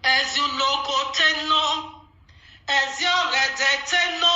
As you loco tenno, as your red tenno.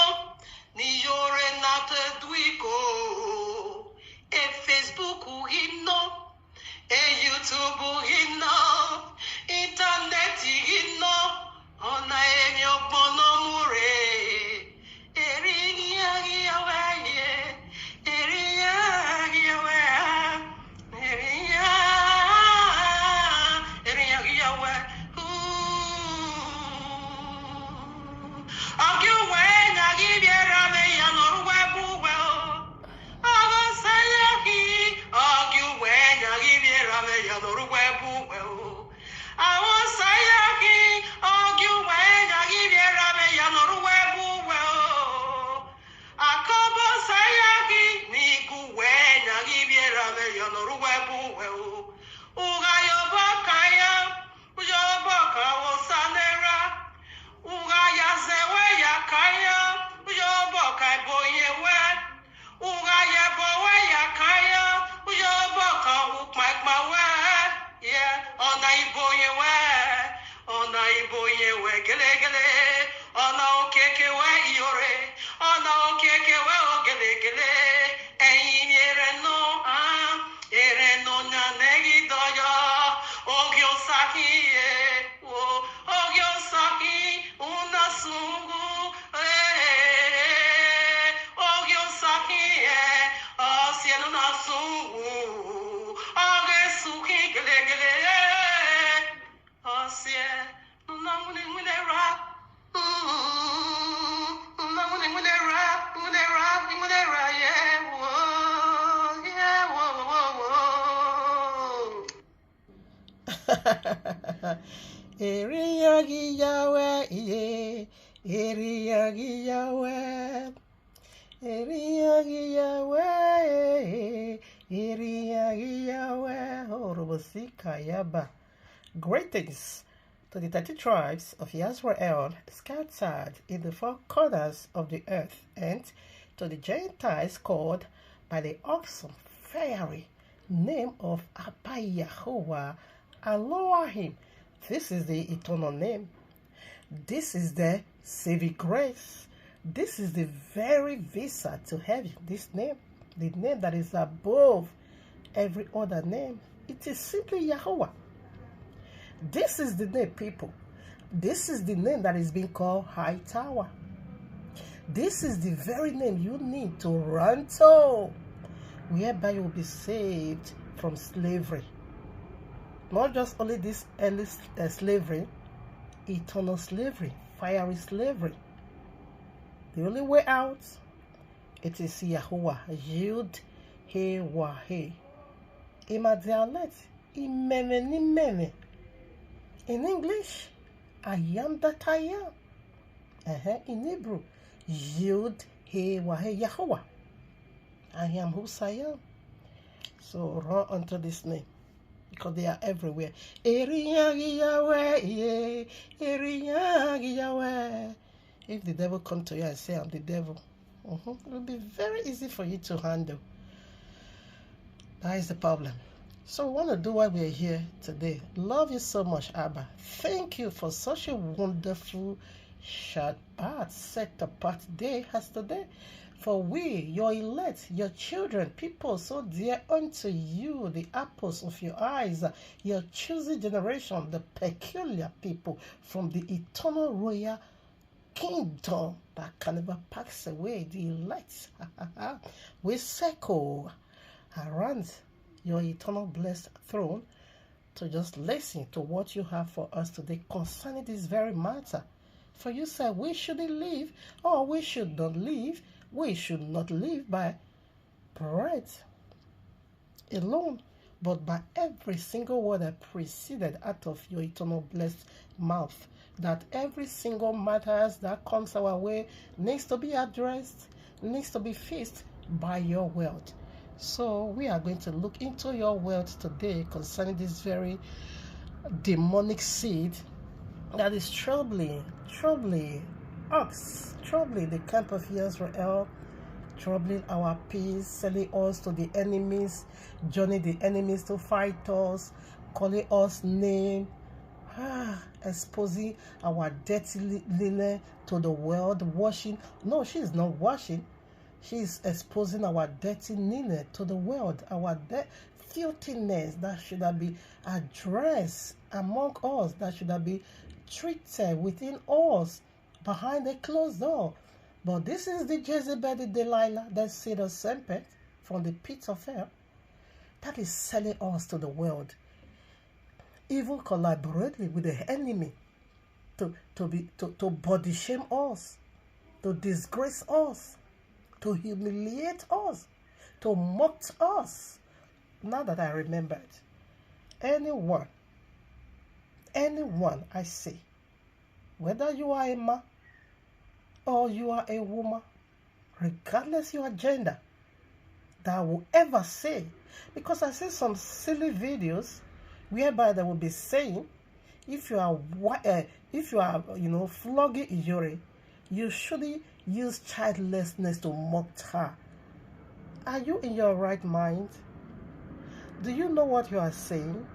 gele gele. Ona okeke we Iyroe. Ona okeke we ogele gele. Eyin ere no ere no nyanegi doya. Ogyo saki ogyo saki una sungu ogyo saki asienu na sungu age suki gele gele asie nuna mune mune rap nuna mune mune rap yeah whoa yeah whoa Eriyagi Yahweh, yeah. Eriyagi Yahweh. Eriyagi Yahweh. Eriyagi Yahweh. Horobosika Yaba. Greetings to the 30 tribes of Israel scattered in the four corners of the earth, and to the Gentiles called by the awesome fiery name of Abba Yahuwah Elohim. This is the eternal name. This is the saving grace. This is the very visa to heaven. This name, the name that is above every other name. It is simply Yahuwah. This is the name, people. This is the name that is being called High Tower. This is the very name you need to run to, whereby you will be saved from slavery. Not just only this early slavery, eternal slavery, fiery slavery. The only way out, it is Yahuwah, Yud He Wahe. Ima dialect, Imene. In English, I am that I am. In Hebrew, Yud He Wahe, Yahuwah. I am who I am. So run unto this name, because they are everywhere. Eriyagi Yahweh, yeah. Eriyagi Yahweh. If the devil come to you and say, I'm the devil, it will be very easy for you to handle. That is the problem. So we want to do why we are here today. Love you so much, Abba. Thank you for such a wonderful Shabbat, set apart day as today. For we, your elect, your children, people so dear unto you, the apples of your eyes, your chosen generation, the peculiar people from the eternal royal kingdom that can never pass away, the elect. We circle around your eternal blessed throne to just listen to what you have for us today concerning this very matter. For you said we shouldn't live, or we should not live. We should not live by bread alone, but by every single word that proceeded out of your eternal blessed mouth. That every single matter that comes our way needs to be addressed, needs to be fixed by your word. So we are going to look into your word today concerning this very demonic seed that is troubling us, troubling the camp of Israel, troubling our peace, selling us to the enemies, joining the enemies to fight us, calling us name, exposing our dirty linen to the world, washing. No, she is not washing. She is exposing our dirty linen to the world, our filthiness that should have been addressed among us, that should have been treated within us behind a closed door. But this is the Jezebel, the Delilah, the seed of serpent from the pit of hell that is selling us to the world, even collaborating with the enemy to body shame us, to disgrace us, to humiliate us, to mock us. Now that I remembered, anyone I say, whether you are a man or you are a woman, regardless your gender, that will ever say, because I see some silly videos whereby they will be saying, if you are flogging Iyroe, you shouldn't use childlessness to mock her. Are you in your right mind? Do you know what you are saying?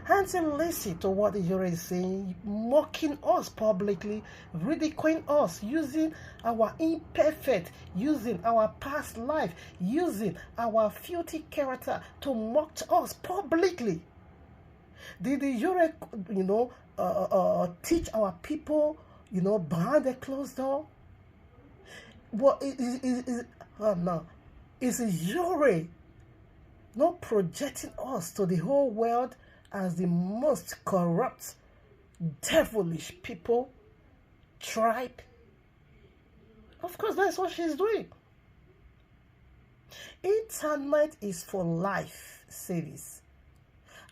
Auntie, listen to what Iyroe is saying, mocking us publicly, ridiculing us, using our imperfect, using our past life, using our filthy character to mock us publicly. Did Iyroe, teach our people, behind the closed door? What is Iyroe not projecting us to the whole world as the most corrupt, devilish people, tribe? Of course, that's what she's doing. Internet is for life series.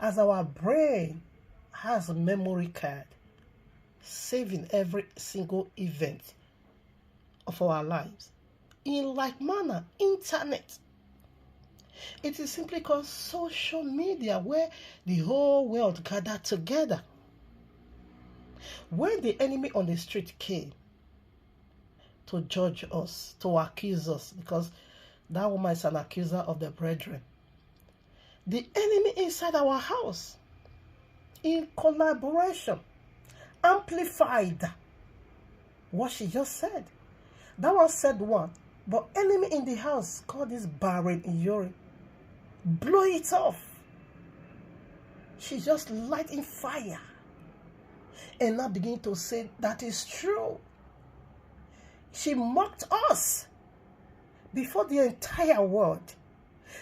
As our brain has a memory card, saving every single event of our lives. In like manner, internet. It is simply called social media, where the whole world gathered together. When the enemy on the street came to judge us, to accuse us, because that woman is an accuser of the brethren, the enemy inside our house, in collaboration, amplified what she just said. That one said what? But enemy in the house called this barren Iyroe. Blow it off. She just lighting fire. And now begin to say that is true. She mocked us before the entire world.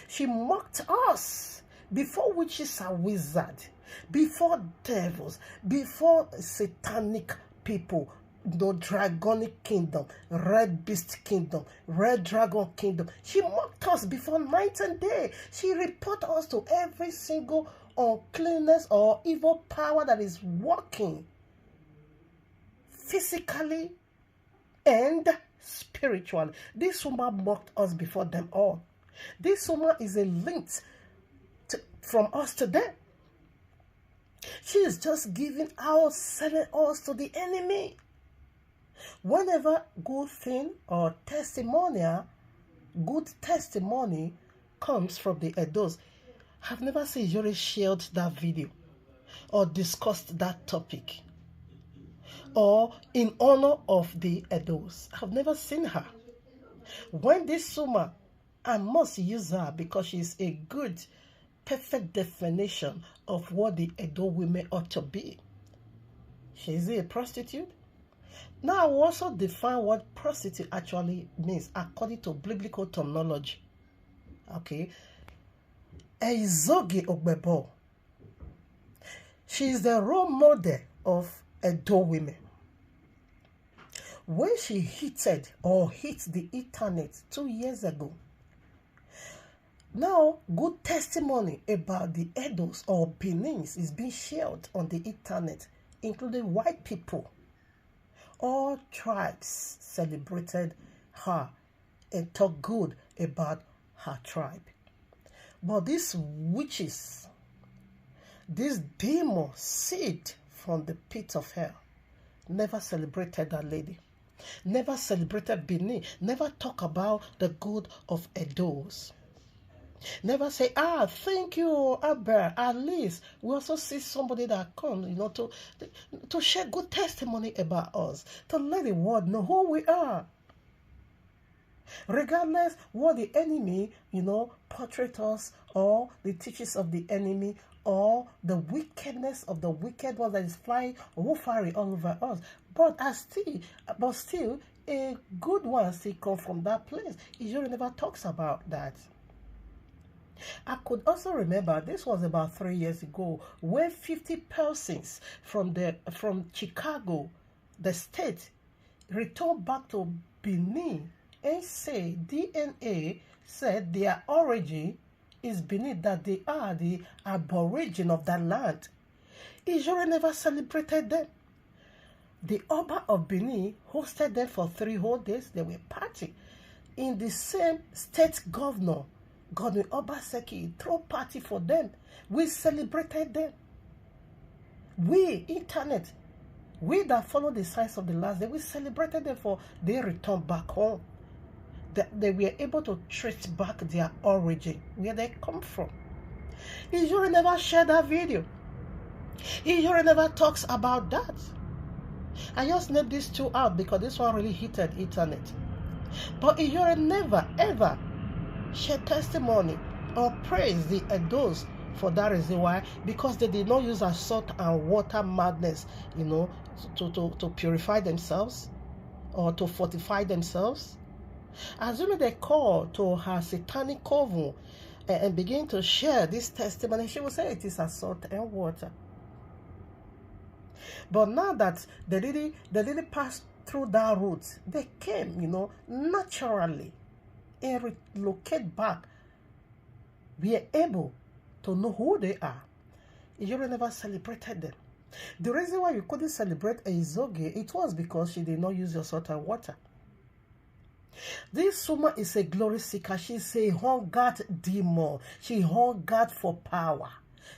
She mocked us before witches and wizards, before devils, before satanic people, the dragonic kingdom, red beast kingdom, red dragon kingdom. She mocked us before night and day. She reported us to every single uncleanness or evil power that is working physically and spiritually. This woman mocked us before them all. This woman is a link from us to them. She is just giving out, selling us to the enemy. Whenever good thing or good testimony comes from the EDOs, I've never seen Iyroe shared that video or discussed that topic or in honor of the EDOs. I've never seen her. When this woman, I must use her because she's a good, perfect definition of what the EDO women ought to be. She's a prostitute. Now, I will also define what prostitute actually means according to biblical terminology. Okay. Ezoge Ogbebo. She is the role model of EDO women. When she hit the internet 2 years ago, now good testimony about the EDOs or BENINs is being shared on the internet, including white people. All tribes celebrated her and talked good about her tribe. But these witches, this demon seed from the pit of hell, never celebrated that lady, never celebrated BENIN, never talk about the good of EDOs. Never say, thank you, Abba. At least we also see somebody that comes, to share good testimony about us, to let the world know who we are. Regardless what the enemy, portrait us, or the teachings of the enemy, or the wickedness of the wicked one that is flying wolfary all over us. But still, a good one still comes from that place. Iyroe never talks about that. I could also remember this was about 3 years ago, where 50 persons from Chicago, the state, returned back to BENIN and say DNA said their origin is BENIN, that they are the aborigine of that land. Iyroe never celebrated them. The Oba of BENIN hosted them for 3 whole days. They were partying. In the same state governor, Godwin Obaseki, throw party for them. We celebrated them. We, internet, we that follow the signs of the last day, we celebrated them for their return back home. That they were able to trace back their origin, where they come from. Iyroe never shared that video. Iyroe never talks about that. I just named these two out because this one really hit the internet. But Iyroe never ever shared testimony or praise the Edos for that reason. Why? Because they did not use a salt and water madness, to purify themselves or to fortify themselves. Assuming they call to her satanic coven and begin to share this testimony, she will say it is a salt and water. But now that they didn't pass through that route, they came, naturally and relocate back. We are able to know who they are. Iyroe never celebrated them. The reason why you couldn't celebrate Ezoge, it was because she did not use your salt and water. This woman is a glory seeker. She's a hungered demon. She hungered for power.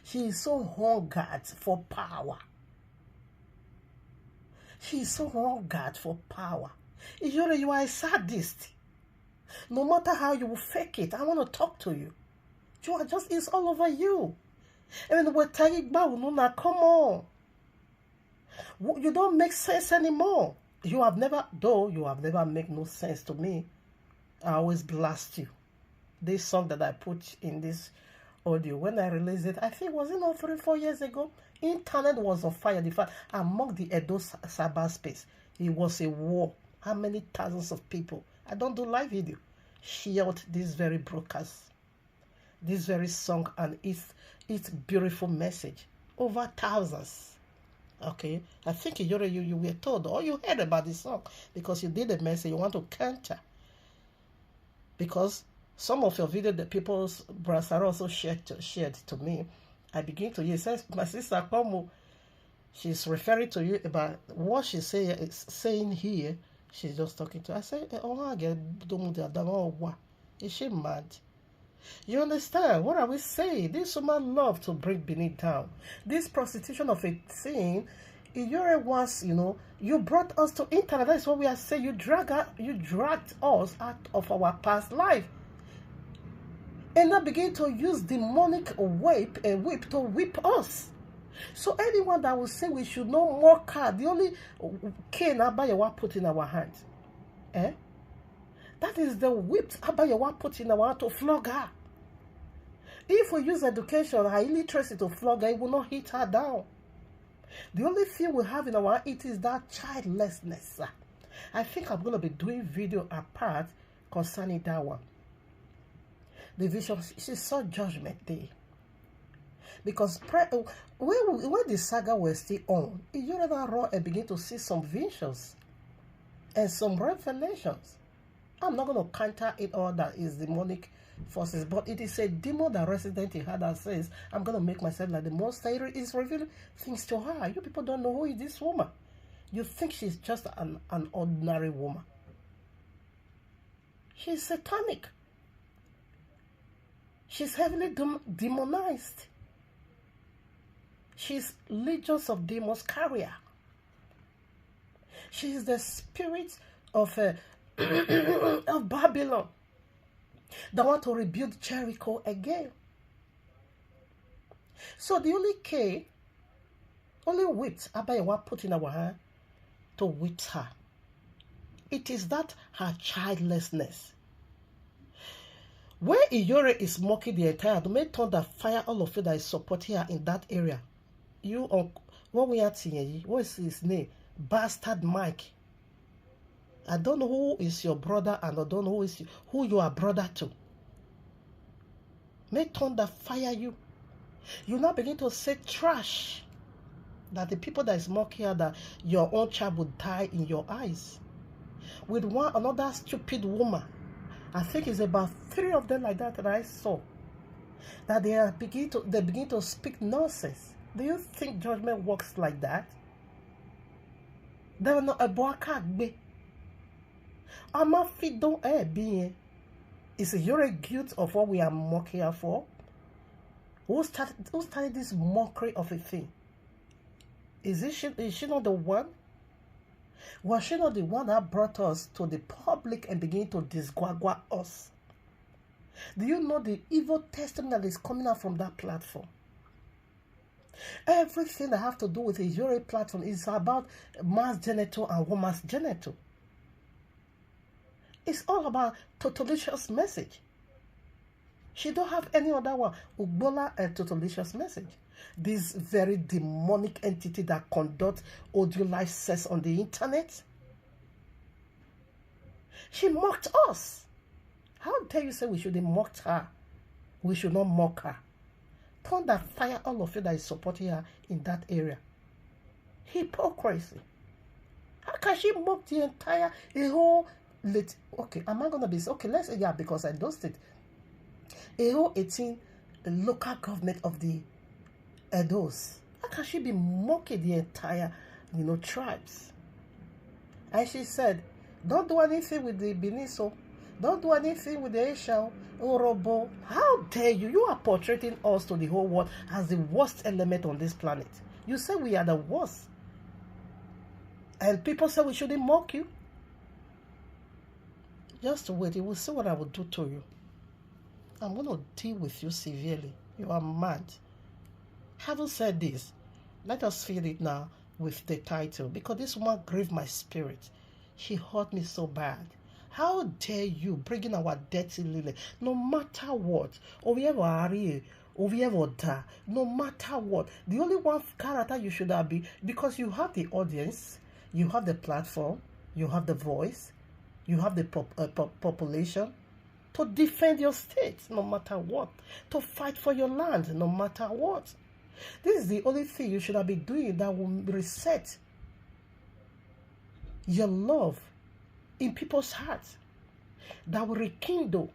She is so hungered for power. She is so hungered for power. Iyroe, you are a sadist. No matter how you will fake it, I want to talk to you. You are just, it's all over you. And we're taking back, come on. You don't make sense anymore. You have never make no sense to me. I always blast you. This song that I put in this audio, when I released it, I think was it not 3-4 years ago? Internet was on fire. The fact among the Edo cyberspace, it was a war. How many thousands of people? I don't do live video. Shared this very broadcast, this very song and its beautiful message. Over thousands. Okay, I think you were told or you heard about this song because you did a message. You want to counter because some of your video that people's brother also shared to me. I begin to hear. Says my sister Komu, she's referring to you about what she's saying here. She's just talking to. I say, is she mad? You understand? What are we saying? This woman love to bring Benin down. This prostitution of a thing, Iyroe wants, you brought us to internet. That's what we are saying. You dragged us out of our past life. And now begin to use demonic whip to whip us. So anyone that will say we should no more card, the only cane Abayawa put in our hands. That is the whip Abayawa put in our hand to flog her. If we use education, her illiteracy to flog her, it will not hit her down. The only thing we have in our hand, it is that childlessness. I think I'm going to be doing video apart concerning that one. The vision, she saw Judgment Day. Because when the saga was still on, you never run and begin to see some visions and some revelations. I'm not going to counter it all that is demonic forces, but it is a demon that resident in her that says, I'm going to make myself like the Most High is revealing things to her. You people don't know who is this woman. You think she's just an ordinary woman. She's satanic. She's heavily demonized. She's legions of demons carrier. She is the spirit of of Babylon that want to rebuild Jericho again. So the only whipped Abayawa put in our hand to whip her. It is that her childlessness. Where Iyroe is mocking the entire, to make thunder fire all of you that is supporting her in that area. You what we are seeing, what is his name? Bastard Mike. I don't know who is your brother and I don't know who you are brother to. Make thunder fire you. You now begin to say trash. That the people that is mocking her, that your own child would die in your eyes. With another stupid woman. I think it's about 3 of them like that I saw. That they begin to speak nonsense. Do you think judgment works like that? They were not a boakagbe. Amafido being. Is Iyroe guilt of what we are mocking her for? Who started this mockery of a thing? Is she not the one? Was she not the one that brought us to the public and began to disgwagwa us? Do you know the evil testimony that is coming out from that platform? Everything that have to do with the Iyroe platform is about man's genital and woman's genital. It's all about Totolicious message. She don't have any other one. Ugbola and Totolicious message. This very demonic entity that conducts audio live sex on the internet. She mocked us. How dare you say we should have mocked her? We should not mock her. Thunder fire all of you that is supporting her in that area. Hypocrisy. How can she mock the entire whole okay, am I gonna be okay? Let's say because I lost it. A whole 18 local government of the EDOs. How can she be mocking the entire, tribes? And she said, don't do anything with the BENIN, don't do anything with the Asian Orobo. How dare you? You are portraying us to the whole world as the worst element on this planet. You say we are the worst. And people say we shouldn't mock you. Just wait, you will see what I will do to you. I'm going to deal with you severely. You are mad. Having said this, let us feel it now with the title, because this woman grieved my spirit. She hurt me so bad. How dare you bring in our dirty lily? No matter what, no matter what, the only one character you should have been, because you have the audience, you have the platform, you have the voice, you have the population to defend your state no matter what, to fight for your land no matter what. This is the only thing you should have been doing that will reset your love in people's hearts, that will rekindle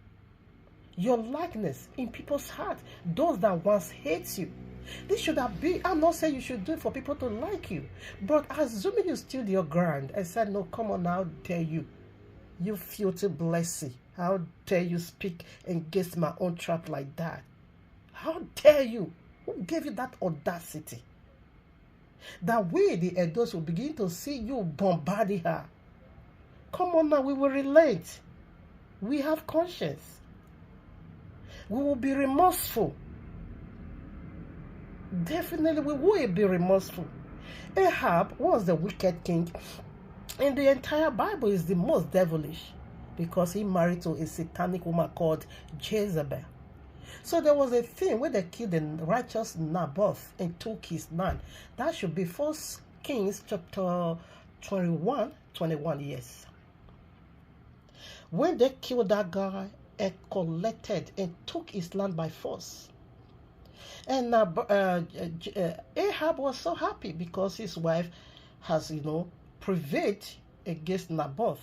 your likeness in people's hearts, those that once hate you. This should have been, I'm not saying you should do it for people to like you, but assuming you stood your ground and said, no, come on, how dare you, you filthy blessing, how dare you speak against my own trap like that? How dare you? Who gave you that audacity? That way the Edos will begin to see you bombarding her. Come on now, we will relate. We have conscience. We will be remorseful. Definitely we will be remorseful. Ahab was the wicked king. And the entire Bible is the most devilish because he married to a satanic woman called Jezebel. So there was a thing where they killed the righteous Naboth and took his land. That should be 1 Kings chapter 21, yes. When they killed that guy and collected and took his land by force. And Ahab was so happy because his wife has, prevailed against Naboth.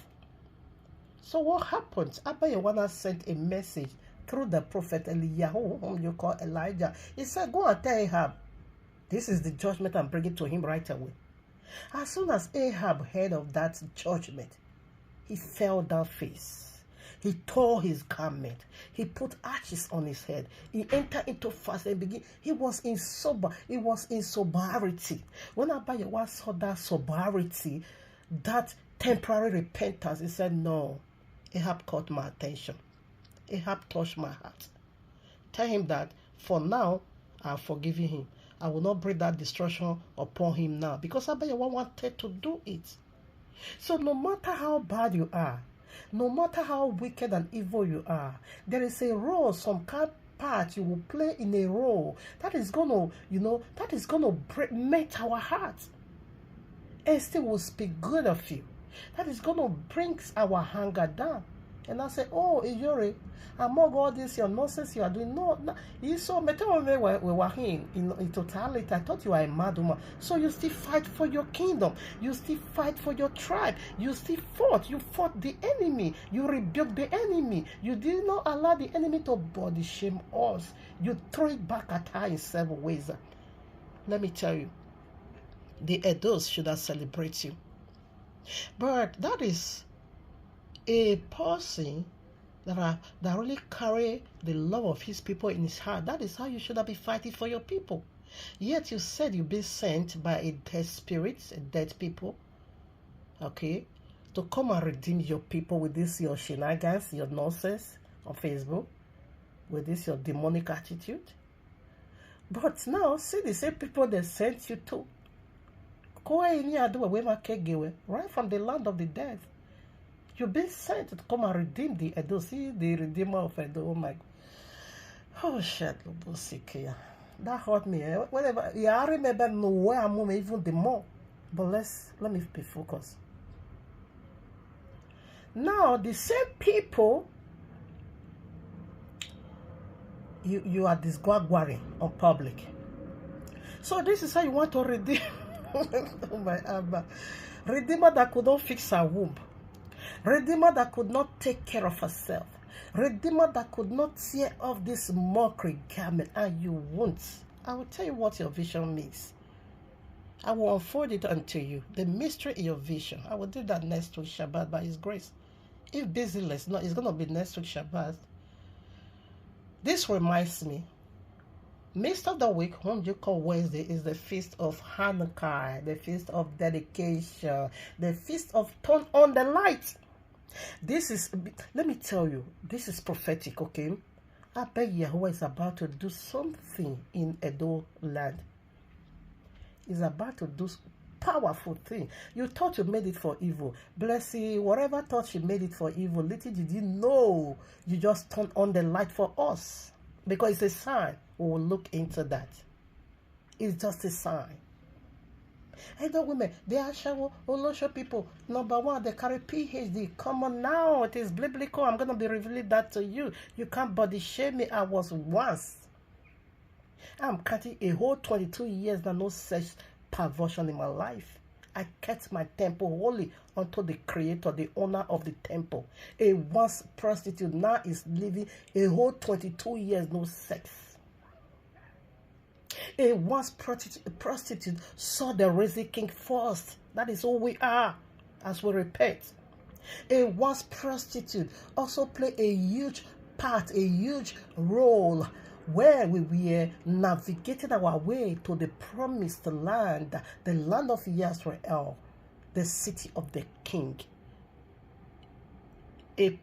So what happened? Abayawana sent a message through the prophet Eliyahu, whom you call Elijah. He said, go and tell Ahab, this is the judgment I'm bringing to him right away. As soon as Ahab heard of that judgment, he fell down face. He tore his garment. He put ashes on his head. He entered into fast and began. He was in sobriety. When Abayawa saw that sobriety, that temporary repentance, he said, no, Ahab caught my attention. Ahab touched my heart. Tell him that for now, I've forgiven him. I will not bring that destruction upon him now because Abayawa wanted to do it. So no matter how bad you are, no matter how wicked and evil you are, there is a role, some kind part you will play in a role that is gonna, that is gonna melt our hearts and still will speak good of you. That is gonna bring our hunger down. And I say, oh, Iyroe, among all this your nonsense you are doing, no. You saw me we were in totality. I thought you were a mad woman. So you still fight for your kingdom. You still fight for your tribe. You still fought. You fought the enemy. You rebuked the enemy. You did not allow the enemy to body shame us. You throw it back at her in several ways. Let me tell you, the Edos should have celebrated you. But that is a person that really carry the love of his people in his heart. That is how you should have been fighting for your people. Yet you said you've been sent by a dead spirit, a dead people, okay, to come and redeem your people with this your shenanigans, your nonsense on Facebook, with this your demonic attitude. But now, see the same people they sent you to. Right from the land of the dead. You've been sent to come and redeem the Edo. See the redeemer of Edo. Oh my God. Oh shit, that hurt me. Whatever. Yeah, I remember where I'm moving even the more. But let me be focused. Now the same people you are disguaguaring on public. So this is how you want to redeem. Oh my Abba. Redeemer that could not fix her womb. Redeemer that could not take care of herself. Redeemer that could not tear off this mockery garment, and you won't. I will tell you what your vision means. I will unfold it unto you. The mystery in your vision. I will do that next week Shabbat by His grace. If busyless, no, it's going to be next week Shabbat. This reminds me. Midst of the week, whom you call Wednesday, is the feast of Hanukkah, the feast of dedication, the feast of turn on the light. This is, let me tell you, this is prophetic, okay? I bet Yahuwah is about to do something in Edo land. He's about to do powerful thing. You thought you made it for evil. Bless you, whatever thought you made it for evil, little did you know, you just turned on the light for us. Because it's a sign. We will look into that. It's just a sign. Hey, the women, they are Olosho people. Number one, they carry PhD. Come on now, it is biblical. I'm going to be revealing that to you. You can't body shame me. I was once. I'm cutting a whole 22 years now, no such perversion in my life. I kept my temple holy unto the creator, the owner of the temple. A once prostitute now is living a whole 22 years, no sex. A once prostitute saw the risen king first. That is who we are as we repent. A once prostitute also play a huge part, a huge role where we were navigating our way to the promised land, the land of Israel, the city of the king. In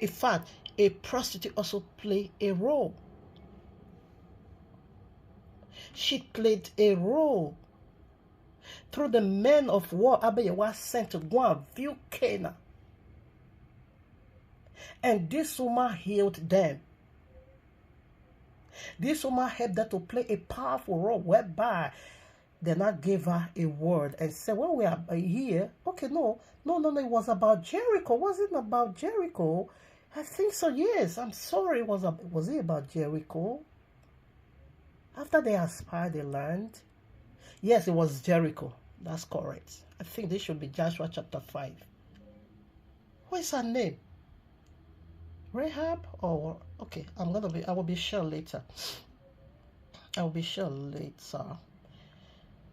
fact, a prostitute also played a role. She played a role through the men of war Abba was sent to go and view Canaan. And this woman healed them. This woman helped them to play a powerful role whereby they not gave her a word and said, well, we are here. Okay, no, it was about Jericho. Was it about Jericho? I think so, yes. I'm sorry, was it about Jericho? After they aspired the land? Yes, it was Jericho. That's correct. I think this should be Joshua chapter 5. What is her name? Rahab or okay, I will be sure later. I will be sure later.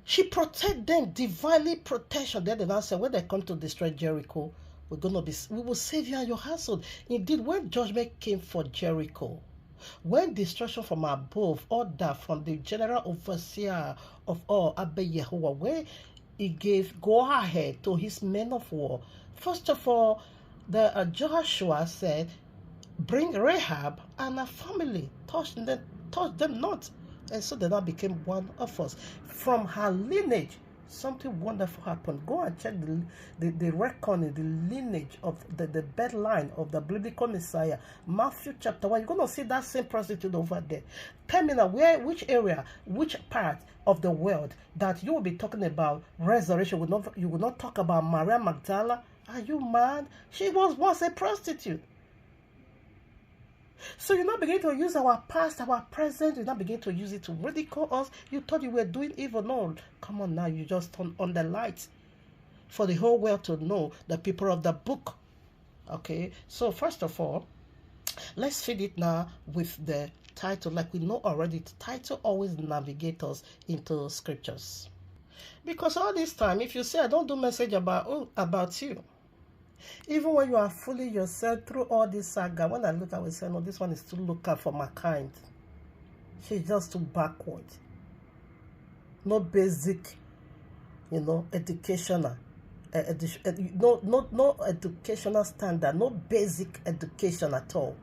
She protect them, divinely protection. Then the Lord said, when they come to destroy Jericho, we will save you and your household. Indeed, when judgment came for Jericho, when destruction from above, order from the general overseer of all, Abba Yahuwah, where he gave go ahead to his men of war. First of all, the Joshua said, bring Rahab and her family, touch them not. And so they now became one of us. From her lineage, something wonderful happened. Go and check the reckoning, the lineage of the bloodline of the biblical Messiah. Matthew chapter 1. You're going to see that same prostitute over there. Tell me now, which area, which part of the world that you will be talking about resurrection. You will not talk about Maria Magdala. Are you mad? She was once a prostitute. So you now begin to use our past, our present, you now begin to use it to ridicule us. You thought you were doing evil. No, come on now, you just turn on the light for the whole world to know the people of the book. Okay, so first of all, let's feed it now with the title. Like we know already, the title always navigates us into scriptures. Because all this time, if you say, I don't do message about you, even when you are fooling yourself through all this saga, when I look, I will say, no, this one is too local for my kind. She's just too backward. No basic, educational. No educational standard. No basic education at all.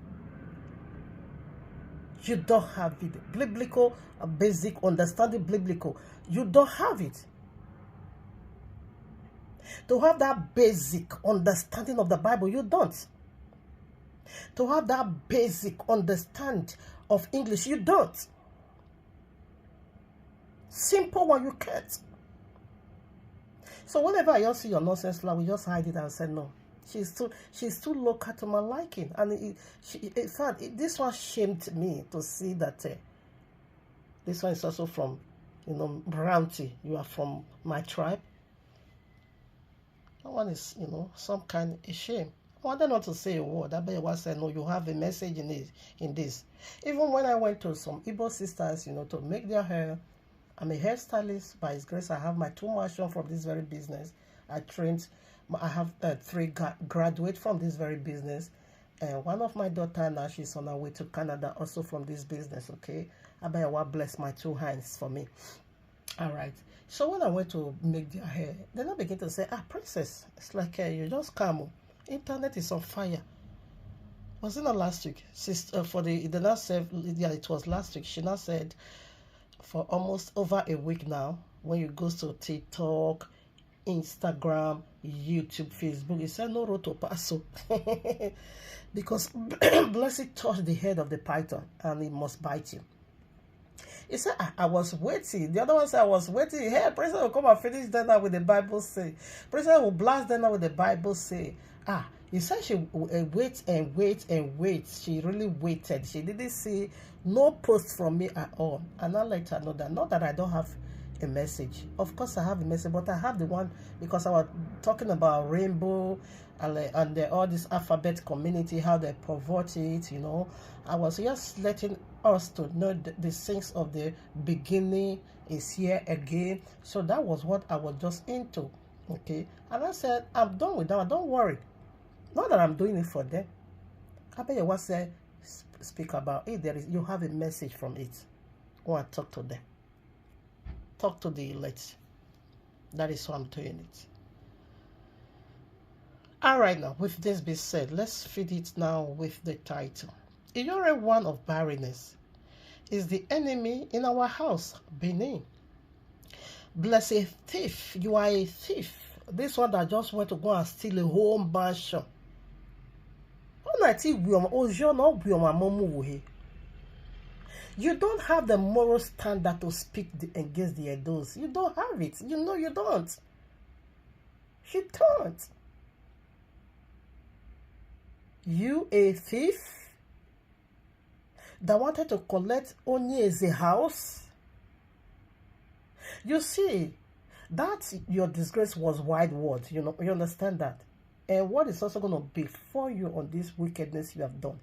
You don't have it. Biblical, basic understanding, biblical. You don't have it. To have that basic understanding of the Bible, you don't. To have that basic understanding of English, you don't. Simple one, you can't. So whenever I just see your nonsense, we just hide it and say no. She's too local to my liking, and in fact, this one shamed me to see that this one is also from, Brownty. You are from my tribe. That one is, some kind of shame. I wanted not to say a word. I bet you was saying, no, you have a message in this. Even when I went to some Igbo sisters, to make their hair, I'm a hairstylist. By His grace, I have my 2 mansion from this very business. I have 3 graduates from this very business. And one of my daughter now, she's on her way to Canada, also from this business, okay? I bet you bless my 2 hands for me. All right. So when I went to make their hair, then I began to say, princess, it's like you just come. Internet is on fire. Was it not last week? For the last said, yeah, it was last week. She now said, for almost over a week now, when you go to TikTok, Instagram, YouTube, Facebook, it said no road to paso. Because blessed touched the head of the python and it must bite you. He said, I was waiting. The other one said, I was waiting. Hey, President will come and finish dinner with the Bible say. President will blast dinner with the Bible say. He said she wait and wait and wait. She really waited. She didn't see no post from me at all. And I let her know that, not that I don't have a message. Of course, I have a message, but I have the one because I was talking about rainbow and all this alphabet community, how they pervert it, I was just letting us to know the things of the beginning is here again. So that was what I was just into, okay? And I said, I'm done with that. Don't worry. Not that I'm doing it for them. I bet you what say, speak about it. You have a message from it. Go and talk to them. Talk to the elect. That is why I'm doing it. All right, now, with this being said, let's feed it now with the title. Iyroe, one of barrenness, is the enemy in our house, Benin. Blessed thief, you are a thief. This one that just went to go and steal a whole mansion. You don't have the moral standard to speak against the EDOs. You don't have it. You don't. You don't. You a thief that wanted to collect Onye's house. You see, that your disgrace was wide word. You understand that? And what is also going to be for you on this wickedness you have done?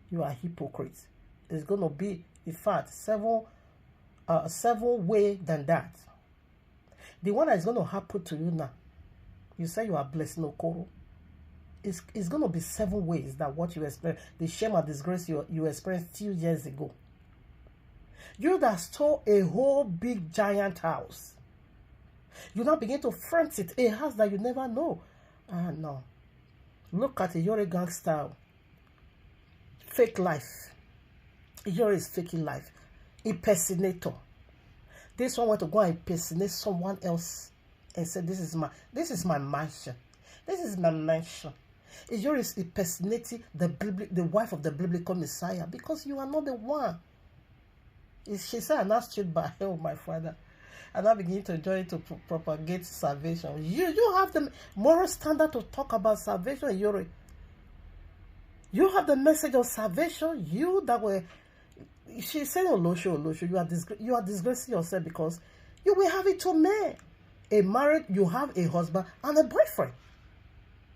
You are hypocrites. It's going to be, in fact, several way than that. The one that is going to happen to you now, you say you are blessed, no Koro. It's going to be 7 ways that what you experience, the shame and disgrace you experienced 2 years ago. You that stole a whole big giant house. You now begin to front it, a house that you never know. No. Look at Iyroe gang style. Fake life. Iyroe is faking life. Impersonator. This one went to go and impersonate someone else and said, this is my mansion. This is my mansion. Iyroe is impersonating the wife of the biblical Messiah because you are not the one. She said, I'm not stood by oh my father. And I begin to join to propagate salvation. You have the moral standard to talk about salvation, Iyroe. You have the message of salvation. You that were, she said, Olosho, you are disgracing yourself because you will have it to men. A married, you have a husband and a boyfriend.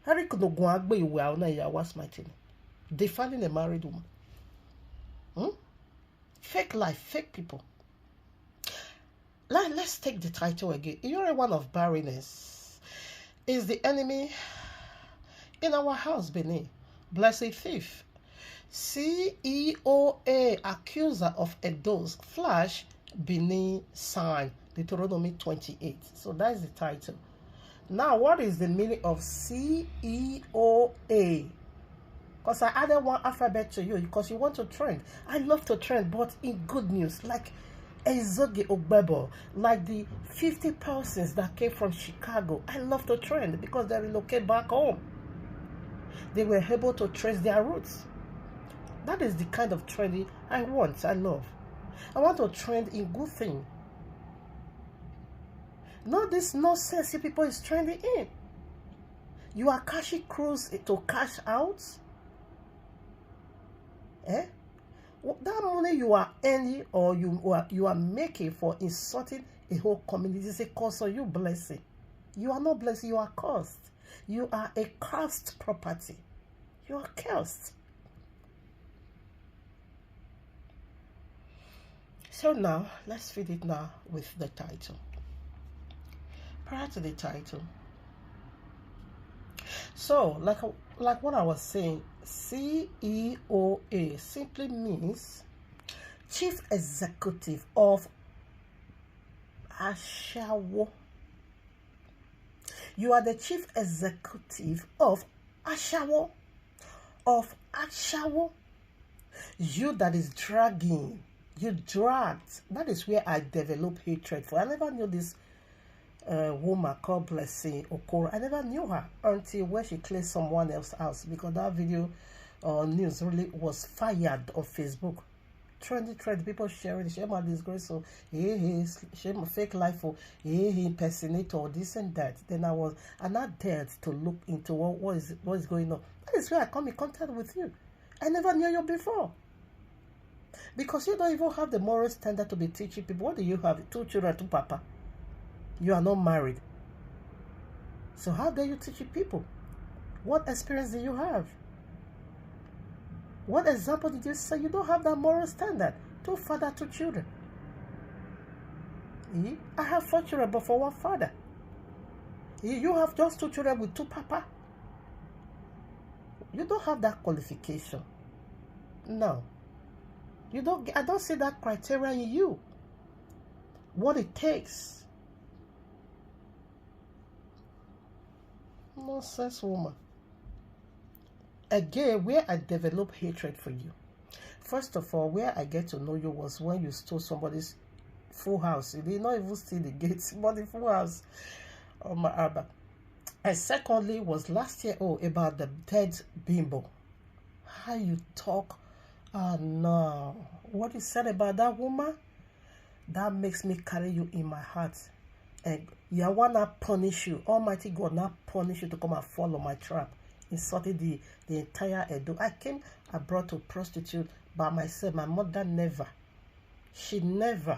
Harry could not go out, but you will not YAHUAH'S mighty. Defining a married woman. Fake life, fake people. Let's take the title again. Iyroe, one of barrenness, is the enemy in our house, Benin. Blessed thief. Ceoa, accuser of EDOs, flash, Benin sign. Deuteronomy 28. So that is the title. Now, what is the meaning of Ceoa? Because I added one alphabet to you because you want to trend. I love to trend, but in good news, like Ezoge Ogbebo, like the 50 persons that came from Chicago. I love to trend because they relocate back home. They were able to trace their roots. That is the kind of trending I want, I love. I want to trend in good thing. Not this nonsense you people is trending in. You are cashing crews to cash out. Eh? That money you are earning or you are making for insulting a whole community is a curse or you blessing. You are not blessed, you are cursed. You are a cursed property. You are cursed. So now, let's feed it now with the title. Prior to the title. So, like what I was saying, CEOA simply means Chief Executive of Ashawo. You are the Chief Executive of Ashawo. Of Ashawo. You that is dragging. You dragged. That is where I developed hatred for. I never knew this woman called Blessing Okoro. I never knew her until when she cleared someone else's house, because that video news really was fired on Facebook. Trendy, people sharing it. Shame my disgrace. So shame fake life for he impersonator this and that. Then I not dared to look into what is going on. That is where I come in contact with you. I never knew you before. Because you don't even have the moral standard to be teaching people. What do you have? 2 children, 2 papa. You are not married. So how dare you teach people? What experience do you have? What example did you say? You don't have that moral standard. 2 father, 2 children. I have 4 children, but for 1 father. You have just 2 children with 2 papa. You don't have that qualification. No. You don't. I don't see that criteria in you. What it takes. Nonsense woman. Again, where I developed hatred for you. First of all, where I get to know you was when you stole somebody's full house. You did not even steal the gates, but the full house of my Abba. And secondly was last year, about the dead bimbo. How you talk. Oh no. What you said about that woman, that makes me carry you in my heart. And Yahweh not punish you. Almighty God not punish you to come and fall on my trap. Insulted the entire Edo. I brought to prostitute by myself. My mother never. She never.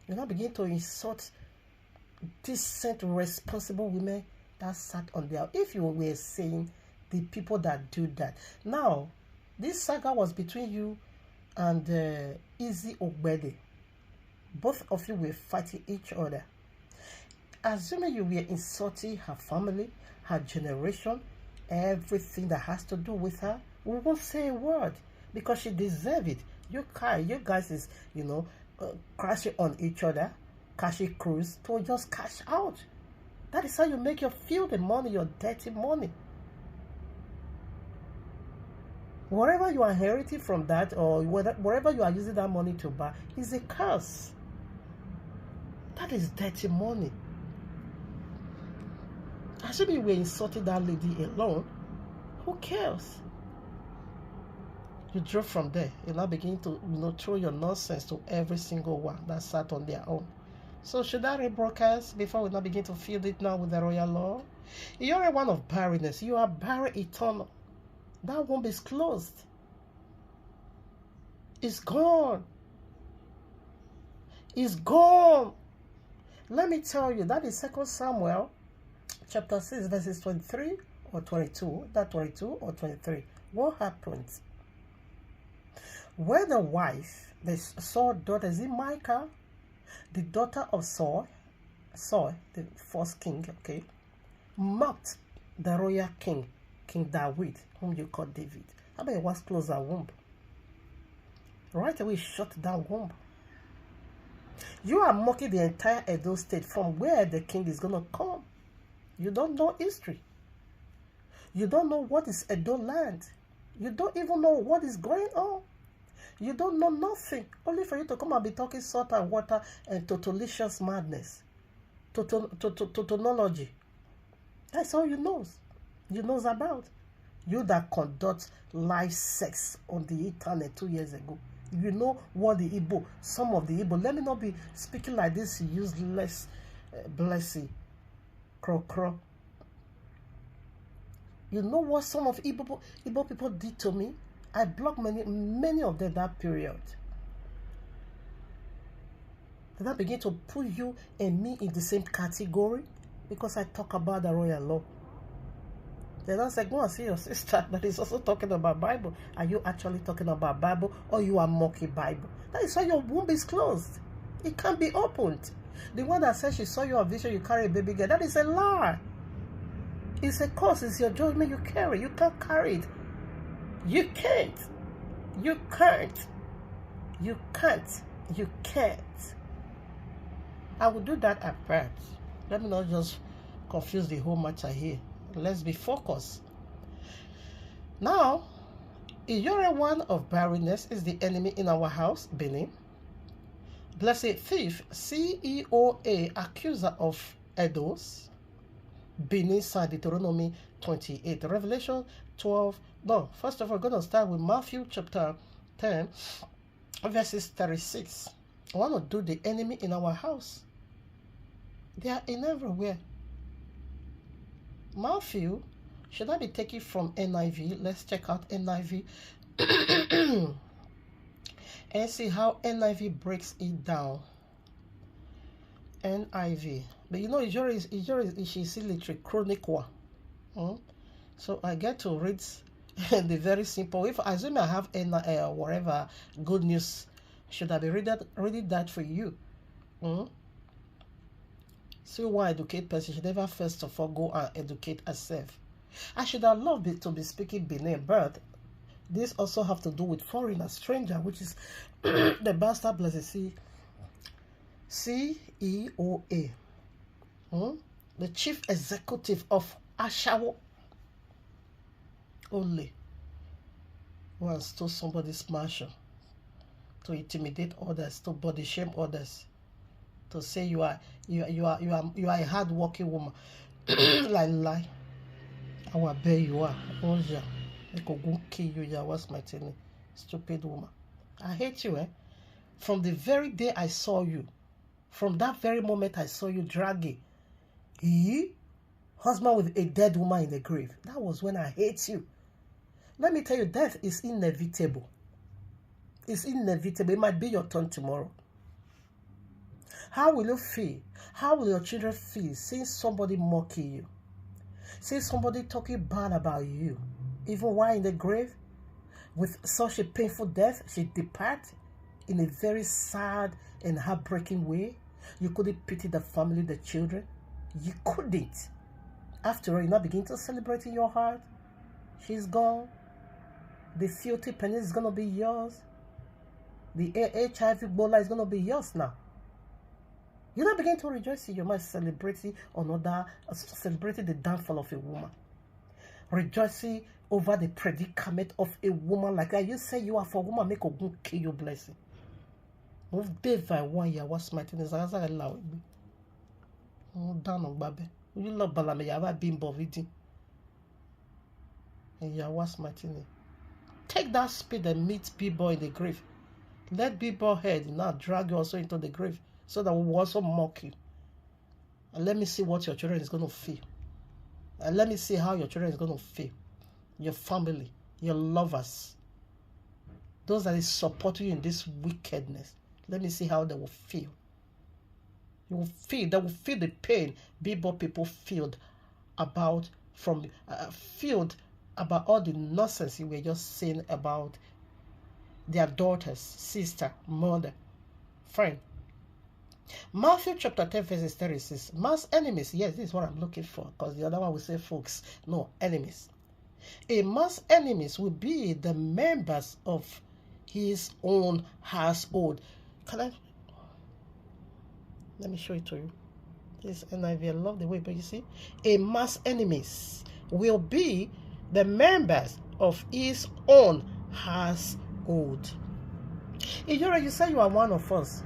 You now begin to insult decent, responsible women that sat on their. If you were saying the people that do that. Now, this saga was between you and Izzy Ogbede. Both of you were fighting each other. Assuming you were insulting her family, her generation, everything that has to do with her, we won't say a word because she deserves it. You guys is, crashing on each other, cashing crews to just cash out. That is how you make your feel the money, your dirty money. Whatever you are inheriting from that, or whatever you are using that money to buy, is a curse. That is dirty money. Assuming we insulting that lady alone, who cares? You drove from there. You now begin to throw your nonsense to every single one that sat on their own. So should I rebroadcast before we now begin to field it now with the royal law? You're a one of barrenness. You are barren eternal. That womb is closed. It's gone. It's gone. Let me tell you, that is 2 Samuel chapter 6, verses 23 or 22. That 22 or 23. What happened? When the wife, the Saul's daughter, is it Micah, the daughter of Saul, the first king, okay, mocked the royal king, King David, whom you call David. How about it was close her womb? Right away, shut that womb. You are mocking the entire Edo state from where the king is going to come. You don't know history. You don't know what is Edo land. You don't even know what is going on. You don't know nothing. Only for you to come and be talking salt and water and totalitarian madness. Tautology. That's all you know. You knows about. You that conduct live sex on the internet 2 years ago. You know what the Igbo, some of the Igbo, let me not be speaking like this useless blessing. Crow. You know what some of Igbo people did to me? I blocked many of them that period. Did I begin to put you and me in the same category? Because I talk about the royal law. Then I said, go and see your sister that is also talking about Bible. Are you actually talking about Bible or you are mocking Bible? That is why your womb is closed. It can't be opened. The one that says she saw your vision, you carry a baby girl, that is a lie. It's a curse. It's your judgment you carry. You can't carry it. You can't. You can't. You can't. You can't. I will do that at first. Let me not just confuse the whole matter here. Let's be focused. Now, Iyroe one of barrenness is the enemy in our house, BENIN. Blessed thief, Ceoa, accuser of EDOs. BENIN signed Deuteronomy 28. Revelation 12. No, first of all, we're going to start with Matthew chapter 10, verses 36. I want to do the enemy in our house. They are in everywhere. Matthew, should I be taking from NIV? Let's check out NIV and see how NIV breaks it down. NIV. But you know, Iyroe is she's illiterate, chronic one. So I get to read the very simple. If I assume I have whatever good news, should I be reading that for you? So why educate person should never first of all go and educate herself. I should have loved to be speaking BENIN, but this also have to do with foreigner, stranger, which is the bastard blessed Ceoa, the chief executive of Ashawo. Only once to somebody's mansion to intimidate others, to body shame others, to say you are a hard-working woman. Lie. I will bear you are. Oja, I could go kill you. YAHUAH'S mighty name, stupid woman. I hate you, eh? From the very day I saw you, from that very moment I saw you dragging husband with a dead woman in the grave. That was when I hate you. Let me tell you, death is inevitable. It's inevitable. It might be your turn tomorrow. How will you feel? How will your children feel seeing somebody mocking you? Seeing somebody talking bad about you? Even while in the grave? With such a painful death, she departed in a very sad and heartbreaking way. You couldn't pity the family, the children. You couldn't. After all, you now begin to celebrate in your heart. She's gone. The filthy penis is going to be yours. The HIV bola is going to be yours now. You now begin to rejoice in your mind, celebrating the downfall of a woman. Rejoicing over the predicament of a woman like that. You say you are for a woman, make a good kill your blessing. Move Dave by one year, what's my thing is as I allow me. Oh, down on Babe. You love Balame, you have been boviding. And YAHUAH'S my thing. Take that speed and meet people in the grave. Let people head now drag you also into the grave so that we will also mock you. And let me see what your children is going to feel. And let me see how your children is going to feel. Your family, your lovers, those that is supporting you in this wickedness. Let me see how they will feel. You will feel, they will feel the pain people feel about about all the nonsense you were just saying about their daughters, sister, mother, friend. Matthew chapter 10 verses 36. Mass enemies. Yes, this is what I'm looking for. Because the other one will say folks. No, enemies. A mass enemies will be the members of his own household. Let me show it to you. This NIV, I love the way, but you see, a mass enemies will be the members of his own household. Iyroe, you say you are one of us.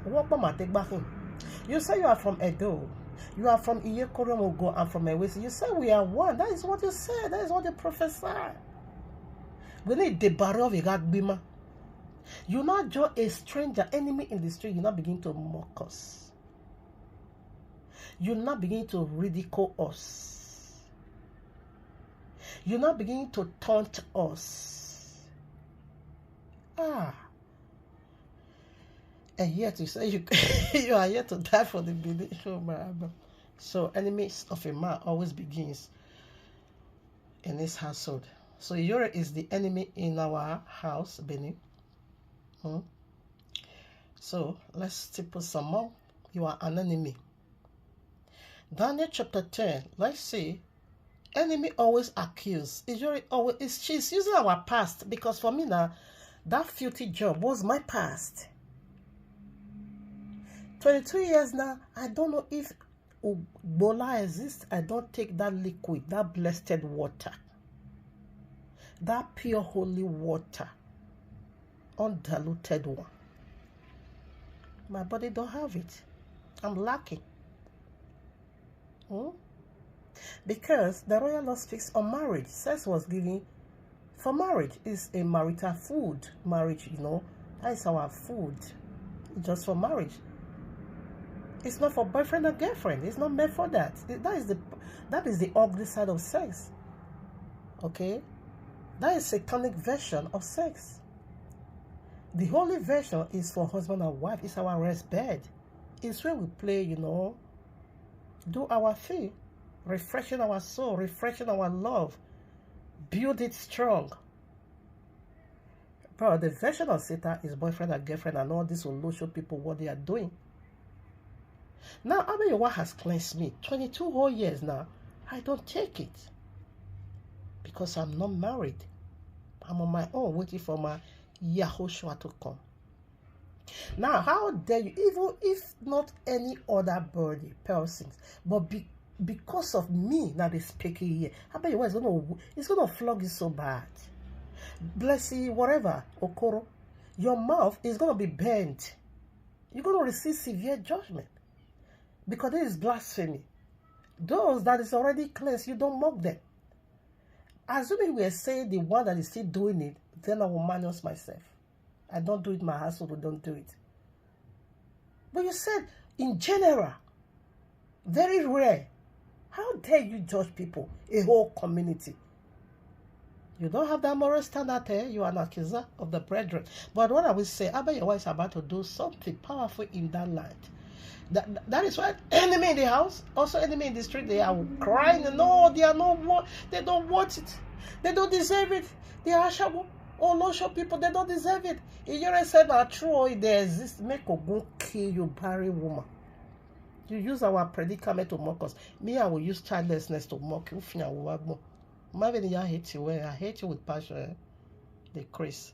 You say you are from Edo. You are from Iyroe and from Ewesi. You say we are one. That is what you said. That is what you prophesy. We need the barrier of Igagbima. You not just a stranger, enemy in the street. You not begin to mock us. You not begin to ridicule us. You not begin to taunt us. And yet you say you are yet to die for the BENIN. So enemies of a man always begins in his household. So Iyroe is the enemy in our house, BENIN. So let's put some more. You are an enemy. Daniel chapter 10. Let's see. Enemy always accuse. Iyroe always she's using our past, because for me now, that filthy job was my past. 22 years now, I don't know if Ebola exists. I don't take that liquid, that blessed water, that pure holy water, undiluted one. My body don't have it. I'm lacking. Because the royal law speaks on marriage. Sex was given for marriage. Is a marital food. Marriage, that is our food. Just for marriage. It's not for boyfriend or girlfriend. It's not meant for that. That is the ugly side of sex. Okay? That is a satanic version of sex. The holy version is for husband and wife. It's our rest bed. It's where we play, do our thing, refreshing our soul, refreshing our love, build it strong. But the version of Satan is boyfriend and girlfriend, and all this will show people what they are doing. Now, YAHUAH has cleansed me. 22 whole years now. I don't take it. Because I'm not married. I'm on my own, waiting for my YAHUAH'S to come. Now, how dare you, even if not any other body persons, but because of me, now they speaking here, it's gonna flog you so bad. Bless you, whatever, Okoro. Your mouth is gonna be bent. You're gonna receive severe judgment. Because this is blasphemy. Those that is already cleansed, you don't mock them. Assuming we are saying the one that is still doing it, then I will manage myself. I don't do it in my household, we don't do it. But you said, in general, very rare. How dare you judge people, a whole community? You don't have that moral standard here. You are an accuser of the brethren. But what I will say, YAHUAH is about to do something powerful in that land. That is why enemy in the house, also enemy in the street, they are crying. No, they are not. They don't want it. They don't deserve it. They are shabu. Oh, no, show people, they don't deserve it. Iyroe said that true, they exist. Make a go kill you, barren woman. You use our predicament to mock us. Me, I will use childlessness to mock you. I hate you. I hate you with passion. The Chris.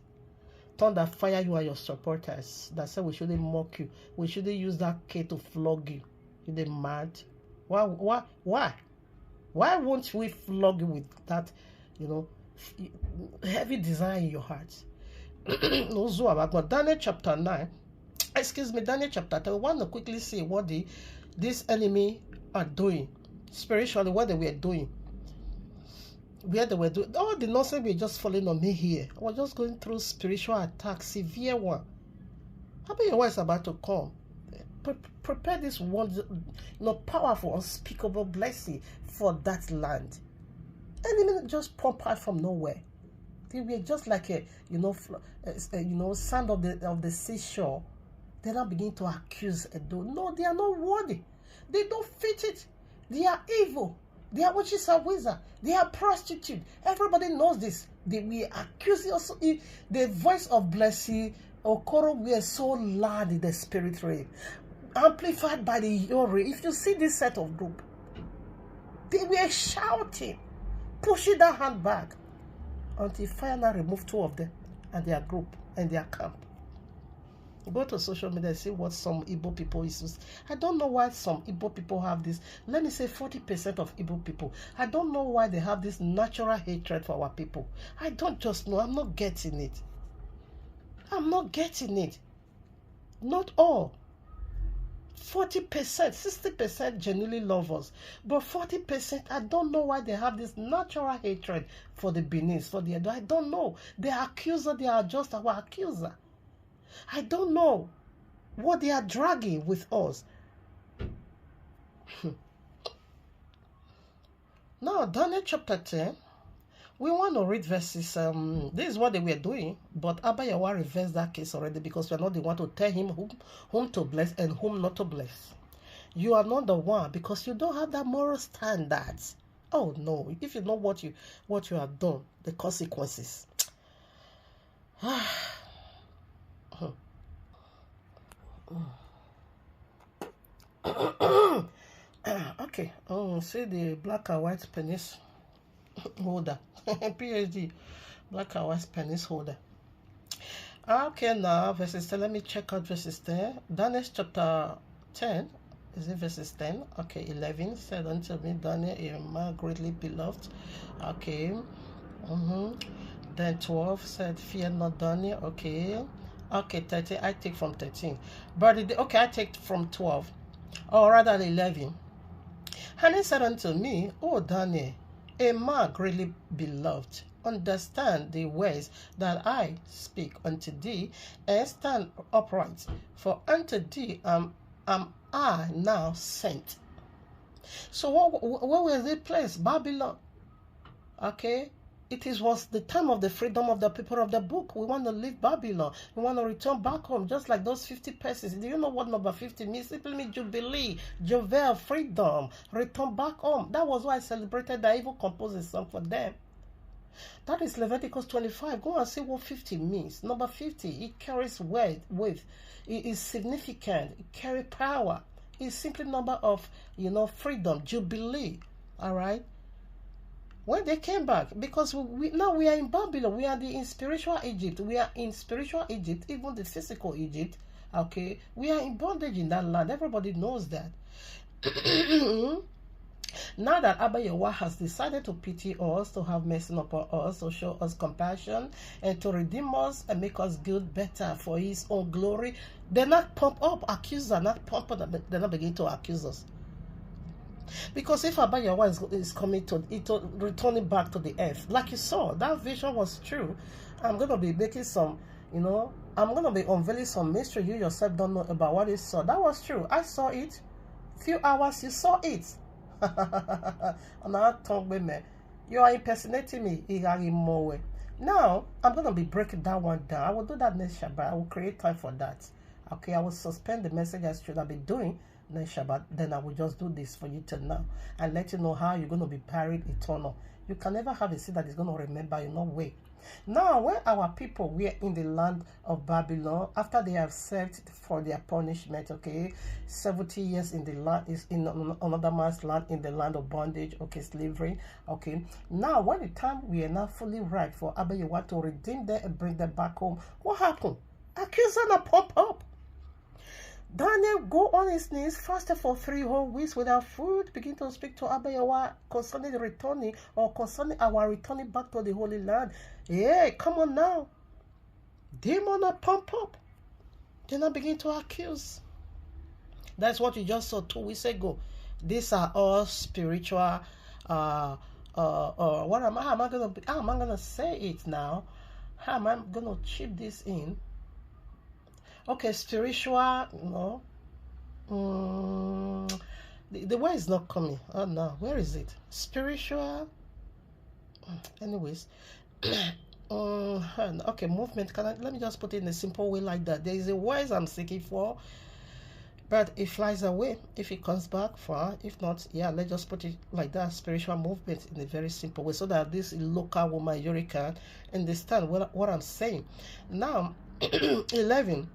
Thunder fire you and your supporters. That said we shouldn't mock you. We shouldn't use that K to flog you. You're mad. Why? Why won't we flog you with that, heavy desire in your heart? But Daniel chapter 9, Daniel chapter 10, we want to quickly see what this enemy are doing spiritually, what they were doing. Where they were doing all the nonsense we're just falling on me here. I was just going through spiritual attack, severe one. YAHUAH is about to come. Prepare this one, powerful, unspeakable blessing for that land. Enemy just pop out from nowhere. They were just like a, sand of the seashore. They now begin to accuse Edo. No, they are not worthy. They don't fit it. They are evil. They are witches and wizards. They are prostitutes. Everybody knows this. We accuse also. The voice of blessing Okoro were so loud in the spirit realm, amplified by the Iyroe. If you see this set of group, they were shouting, pushing that hand back, until fire now removed two of them and their group and their camp. Go to social media and see what some Igbo people is. I don't know why some Igbo people have this. Let me say 40% of Igbo people. I don't know why they have this natural hatred for our people. I don't just know. I'm not getting it. I'm not getting it. Not all. 40%, 60% genuinely love us. But 40%, I don't know why they have this natural hatred for the Benin, for the Edo. I don't know. They are accuser, they are just our accuser. I don't know what they are dragging with us. Now, Daniel chapter 10, we want to read verses. This is what they were doing, but Abba Yahuwah reversed that case already because we are not the one to tell him whom to bless and whom not to bless. You are not the one because you don't have that moral standards. Oh no! If you know what you have done, the consequences. Okay. Oh, see the black and white penis holder. PhD. Black and white penis holder. Okay, now verses 10. Let me check out verses 10. Daniel chapter 10. Is it verses 10? Okay, 11. Said unto me, Daniel, a man greatly beloved. Okay. Then 12 said, fear not, Daniel. Okay. Okay, 13. I take from 13. But okay, I take from 12. Or rather 11. And he said unto me, O Daniel, a man greatly beloved, understand the words that I speak unto thee, and stand upright. For unto thee am I now sent. So what was it placed? Babylon. Okay. Was the time of the freedom of the people of the book. We want to leave Babylon. We want to return back home, just like those 50 persons. Do you know what number 50 means? Simply means jubilee, juvel, freedom, return back home. That was why I celebrated that I even composed a song for them. That is Leviticus 25. Go and see what 50 means. Number 50, it carries weight. It is significant. It carries power. It's simply number of, freedom, jubilee. All right. When they came back, because now we are in Babylon, we are in spiritual Egypt. We are in spiritual Egypt, even the physical Egypt. Okay, we are in bondage in that land. Everybody knows that. Now that Abba Yahuwah has decided to pity us, to have mercy upon us, to show us compassion, and to redeem us and make us good better for His own glory, they're not pump up, accusers are not pump up, they're not begin to accuse us. Because if Abba Yahuwah is coming to returning back to the earth, like you saw, that vision was true. I'm going to be making some, I'm going to be unveiling some mystery you yourself don't know about what you saw. That was true. I saw it. Few hours, you saw it. You are impersonating me. Now, I'm going to be breaking that one down. I will do that next Shabbat. I will create time for that. Okay, I will suspend the message I should have been doing next Shabbat. Then I will just do this for you till now and let you know how you're going to be buried eternal. You can never have a seed that is going to remember you. No way. Now, when our people were in the land of Babylon, after they have served for their punishment, okay, 70 years in the land, is in another man's land, in the land of bondage, okay, slavery, okay. Now, when the time we are now fully ripe for Abba Yahuwah to redeem them and bring them back home, what happened? Accuser pop up. Daniel go on his knees, fasted for 3 whole weeks without food, begin to speak to Abba Yahuwah concerning the returning or concerning our returning back to the Holy Land. Yeah, come on now. Demon pump up. Then I begin to accuse. That's what you just saw 2 weeks ago. These are all spiritual. How am I gonna say it now? How am I gonna chip this in? Okay, spiritual, the word is not coming. Oh no, where is it? Spiritual. Anyways, okay, movement. Let me just put it in a simple way like that. There is a word I'm seeking for, but it flies away. If it comes back, fine. If not, yeah, let's just put it like that. Spiritual movement in a very simple way, so that this local woman Iyroe can understand what I'm saying. Now, 11.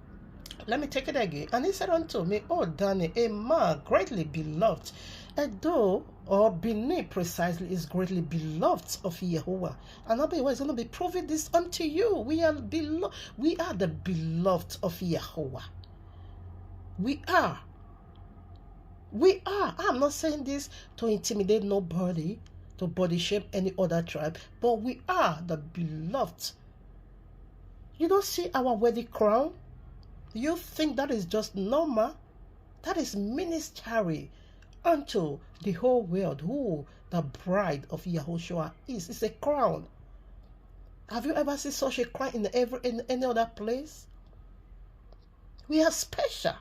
Let me take it again. And he said unto me, O Daniel, a man greatly beloved, Edo, or Benin precisely, is greatly beloved of Yahuwah. And Abba is going to be proving this unto you. We are the beloved of Yahuwah. We are. I'm not saying this to intimidate nobody, to body shame any other tribe, but we are the beloved. You don't see our wedding crown? You think that is just normal? That is ministry unto the whole world who the bride of Yahushua is. It's a crown. Have you ever seen such a crown in any other place? We are special.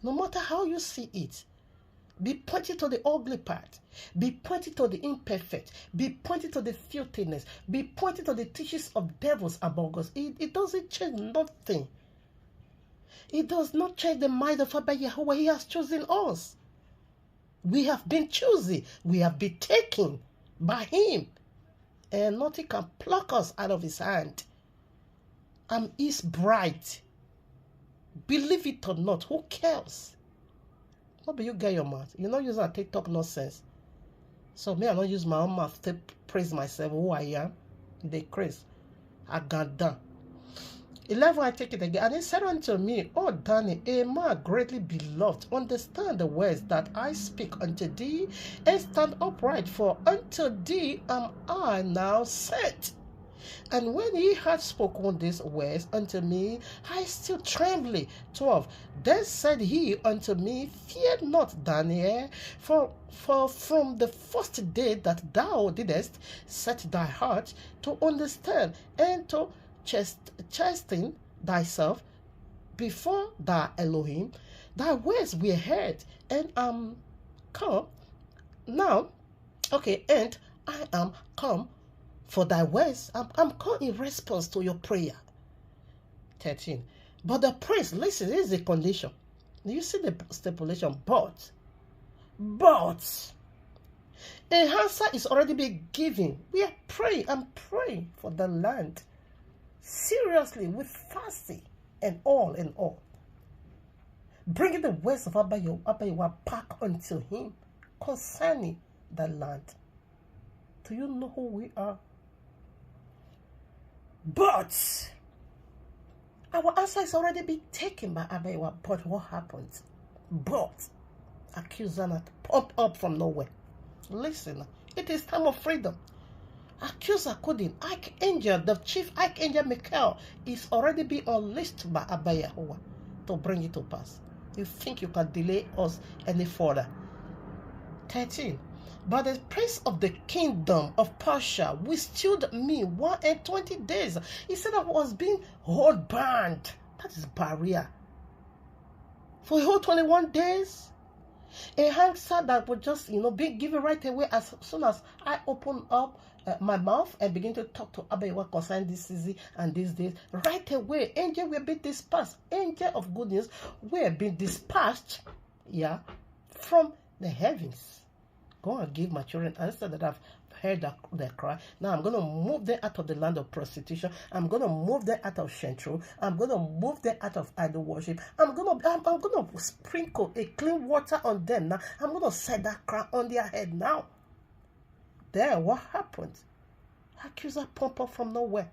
No matter how you see it. Be pointing to the ugly part. Be pointing to the imperfect. Be pointing to the filthiness. Be pointing to the teachings of devils among us. It doesn't change nothing. It does not change the mind of Abba Yahuwah. He has chosen us. We have been chosen. We have been taken by him. And nothing can pluck us out of his hand. I'm his bride. Believe it or not, who cares? What do you get your mouth? You're not using a TikTok nonsense. So me, I don't use my own mouth to praise myself, who I am. They crazy. I got done. 11, I take it again. And he said unto me, O Danny, a man greatly beloved, understand the words that I speak unto thee, and stand upright, for unto thee am I now sent. And when he had spoken these words unto me, I still trembling. 12. Then said he unto me, Fear not, Daniel, for from the first day that thou didst set thy heart to understand and to chasten thyself before thy Elohim, thy words were heard, and come now. Okay, and I am come for thy words. I'm come in response to your prayer. 13. But the priest, listen, this is the condition. You see the stipulation, but an answer is already being given. We are praying. I'm praying for the land. Seriously, with fasting and all. Bringing the words of Abba Yahuwah back unto him concerning the land. Do you know who we are? But our answer is already been taken by Abba Yahuwah. But what happens? But Accuser not pop up from nowhere. Listen, it is time of freedom. Accuser couldn't. Archangel, the chief archangel Michael, is already being unleashed by Abba Yahuwah to bring it to pass. You think you can delay us any further? 13. But the prince of the kingdom of Persia withstood me 120 days. He said I was being hold bound. That is barrier. For a whole 21 days. A answer that would just, be given right away as soon as I open up my mouth and begin to talk to Abba Yahuwah concerning this season and these days. Right away, angel will be dispatched. Angel of good news will be dispatched, from the heavens. Go and give my children answer that I've heard their cry. Now I'm going to move them out of the land of prostitution. I'm going to move them out of Shentru. I'm going to move them out of idol worship. I'm going to sprinkle a clean water on them now. I'm going to set that crown on their head now. There, what happened? Accuser pump up from nowhere.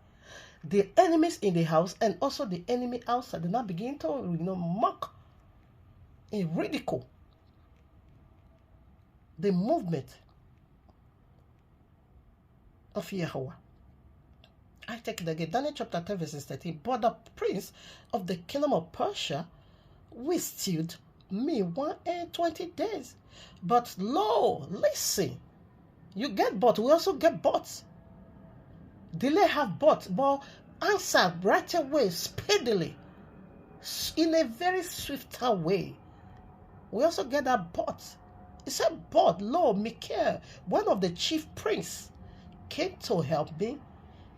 The enemies in the house and also the enemy outside, they now begin to mock and ridicule the movement of Yahuwah. I take it again. Daniel chapter 10 verse 13. But the prince of the kingdom of Persia withstood me 120 days. But lo, listen. You get but, we also get but. Delay have but answer right away, speedily, in a very swifter way. We also get that but. He said, but lo, Michael, one of the chief prince, came to help me,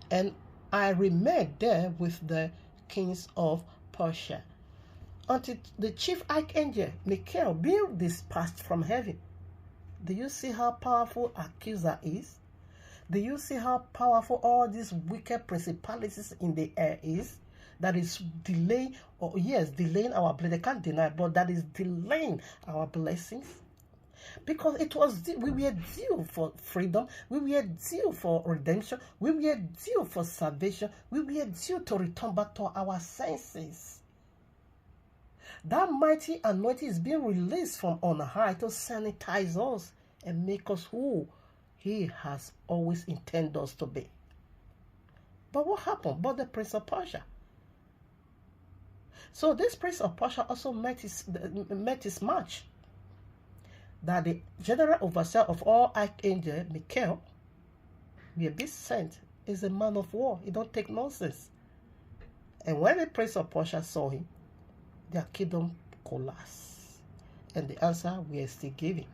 and I remained there with the kings of Persia, until the chief archangel Michael being dispatched from heaven. Do you see how powerful Accuser is? Do you see how powerful all these wicked principalities in the air is? That is delaying, delaying our blessing. They can't deny, but that is delaying our blessings. Because we were due for freedom, we were due for redemption, we were due for salvation, we were due to return back to our senses. That mighty anointing is being released from on high to sanitize us and make us who He has always intended us to be. But what happened? But the Prince of Persia. So this Prince of Persia also met his match. That the general overseer of all archangel, Michael, will be sent, is a man of war. He don't take nonsense. And when the Prince of Persia saw him, their kingdom collapsed. And the answer we are still giving.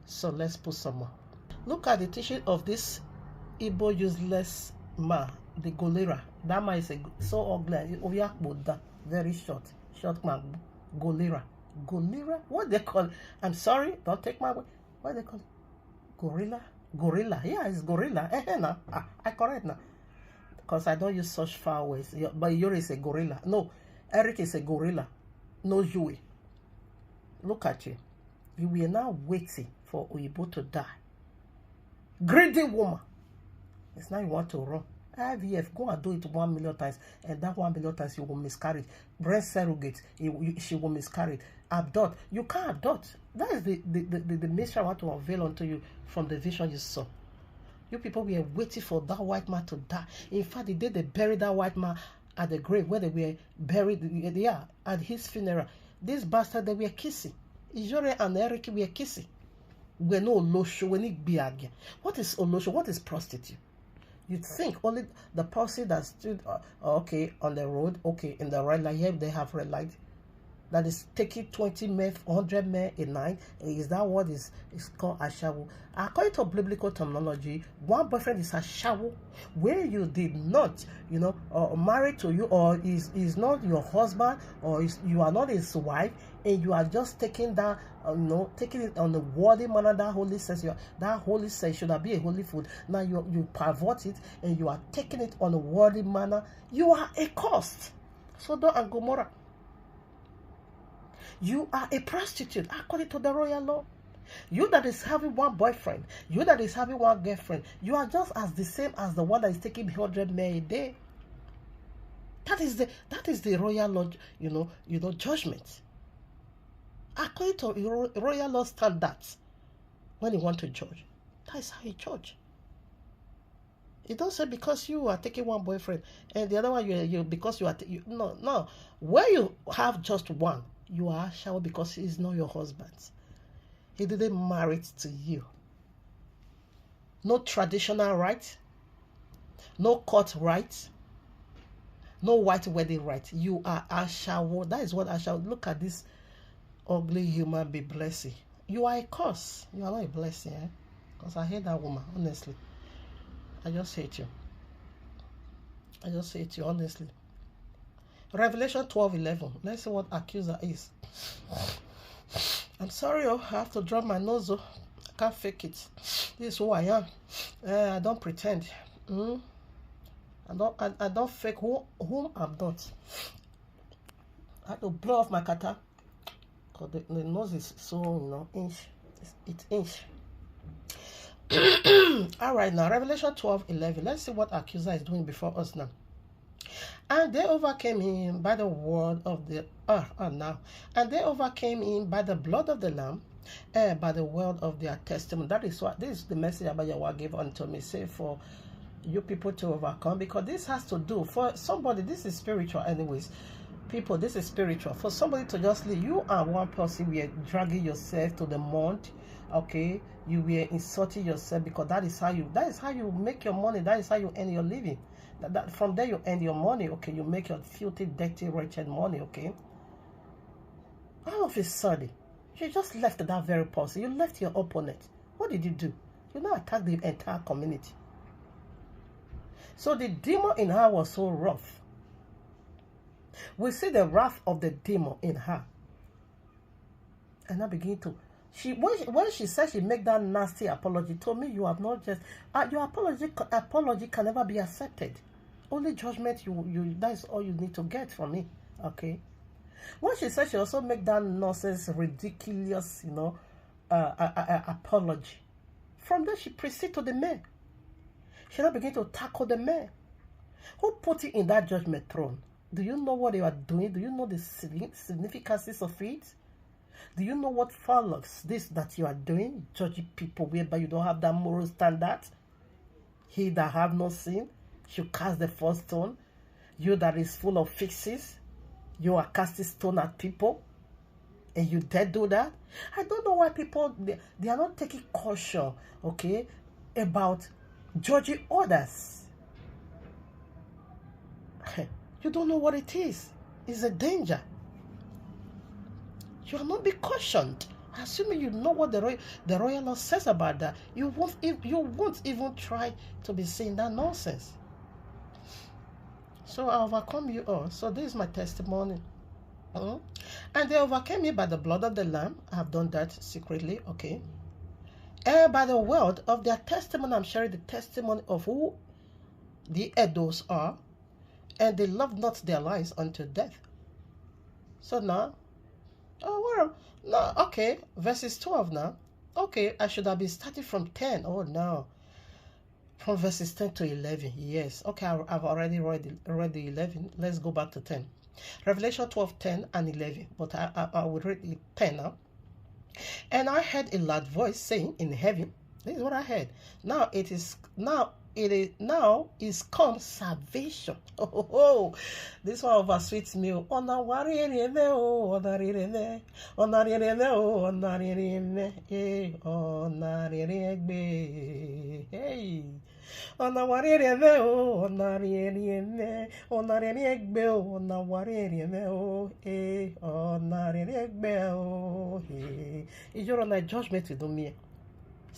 So let's put some more. Look at the teaching of this Igbo useless man, the Golera. That man is so ugly. Very short man. Golera. Golera? What they call it? I'm sorry, don't take my word. What they call it? Gorilla? Gorilla. Yeah, it's gorilla. I correct now. Because I don't use such far words. But Iyroe is a gorilla. No, Eric is a gorilla. No Yui. Look at you. You were now waiting for Oyibo to die. Greedy woman. It's now you want to run. IVF, go and do it 1 million times. And that 1 million times you will miscarry. Breast surrogate, she will miscarry. Abduct. You can't abduct. That is the mystery I want to unveil unto you from the vision you saw. You people were waiting for that white man to die. In fact, the day they buried that white man at the grave where they were buried, yeah, at his funeral, this bastard, they were kissing. Iyroe and Eric were kissing. We know Olosho, we need Biagia. What is Olosho? What is prostitute? You'd think only the person that stood, okay, on the road, okay, in the red light, here they have red light, that is taking 20 men, 100 men a night. Is that what is called ashawo? According to biblical terminology, one boyfriend is ashawo, where you did not, married to you, or is not your husband, or you are not his wife, and you are just taking that, taking it on the worldly manner. That holy sense, that holy sense should be a holy food. Now you pervert it, and you are taking it on a worldly manner. You are a cost. Sodom and Gomorrah. You are a prostitute according to the royal law. You that is having one boyfriend, you that is having one girlfriend, you are just as the same as the one that is taking 100 men a day. That is the royal law, judgment. According to royal law standards, when you want to judge, that is how you judge. It don't say because you are taking one boyfriend and the other one you because you are no. Where you have just one, you are showered because he is not your husband. He didn't marry to you. No traditional right, no court right, no white wedding right. You are Ashawo. That is what Ashawo. Look at this ugly human be blessing. You are a curse. You are not a blessing, Because I hate that woman, honestly. I just hate you. I just hate you, honestly. Revelation 12:11. Let's see what accuser is. I'm sorry, I have to drop my nose. I can't fake it. This is who I am. I don't pretend. I don't fake whom I'm not. I have to blow off my kata. Because the nose is so, inch. It's inch. All right, now Revelation 12:11. Let's see what accuser is doing before us now. And they overcame him by the word of the and they overcame him by the blood of the Lamb and by the word of their testimony. This is the message about YAHUAH gave unto me. Say for you people to overcome, because this has to do for somebody. This is spiritual, anyways. People, this is spiritual. For somebody to just leave, you and one person were dragging yourself to the mud. Okay, you were insulting yourself because that is how you make your money. That is how you earn your living. From there you earn your money. Okay, you make your filthy, dirty, wretched money. Okay, all of a sudden you just left that very person. You left your opponent. What did you do? You now attack the entire community. So the demon in her was so rough. We see the wrath of the demon in her, and I begin to. When she said she make that nasty apology, told me you have not just your apology can never be accepted. Only judgment you that is all you need to get from me. Okay. When she said she also make that nonsense, ridiculous, apology. From there, she proceeded to the men. She now began to tackle the men. Who put you in that judgment throne? Do you know what you are doing? Do you know the significances of it? Do you know what follows this that you are doing? Judging people whereby you don't have that moral standard. He that have no sin should cast the first stone. You that is full of fixes, you are casting stone at people. And you dare do that? I don't know why people, they are not taking caution, okay, about judging others. You don't know what it is. It's a danger. You will not be cautioned. Assuming you know what the royal law says about that, you won't even try to be saying that nonsense. So I overcome you all. So this is my testimony. And they overcame me by the blood of the Lamb. I have done that secretly, okay. And by the word of their testimony, I'm sharing the testimony of who the Edos are. And they loved not their lives unto death. So now, oh well, no, okay, verses 12 now. Okay, I should have been starting from 10. Oh no. From verses 10 to 11, yes. Okay, I've already read the 11. Let's go back to 10. Revelation 12, 10 and 11. But I will read 10 now. And I heard a loud voice saying in heaven, this is what I heard. Now is come salvation. Oh, this one oversweets me. Hey. Iyroe judgment with me.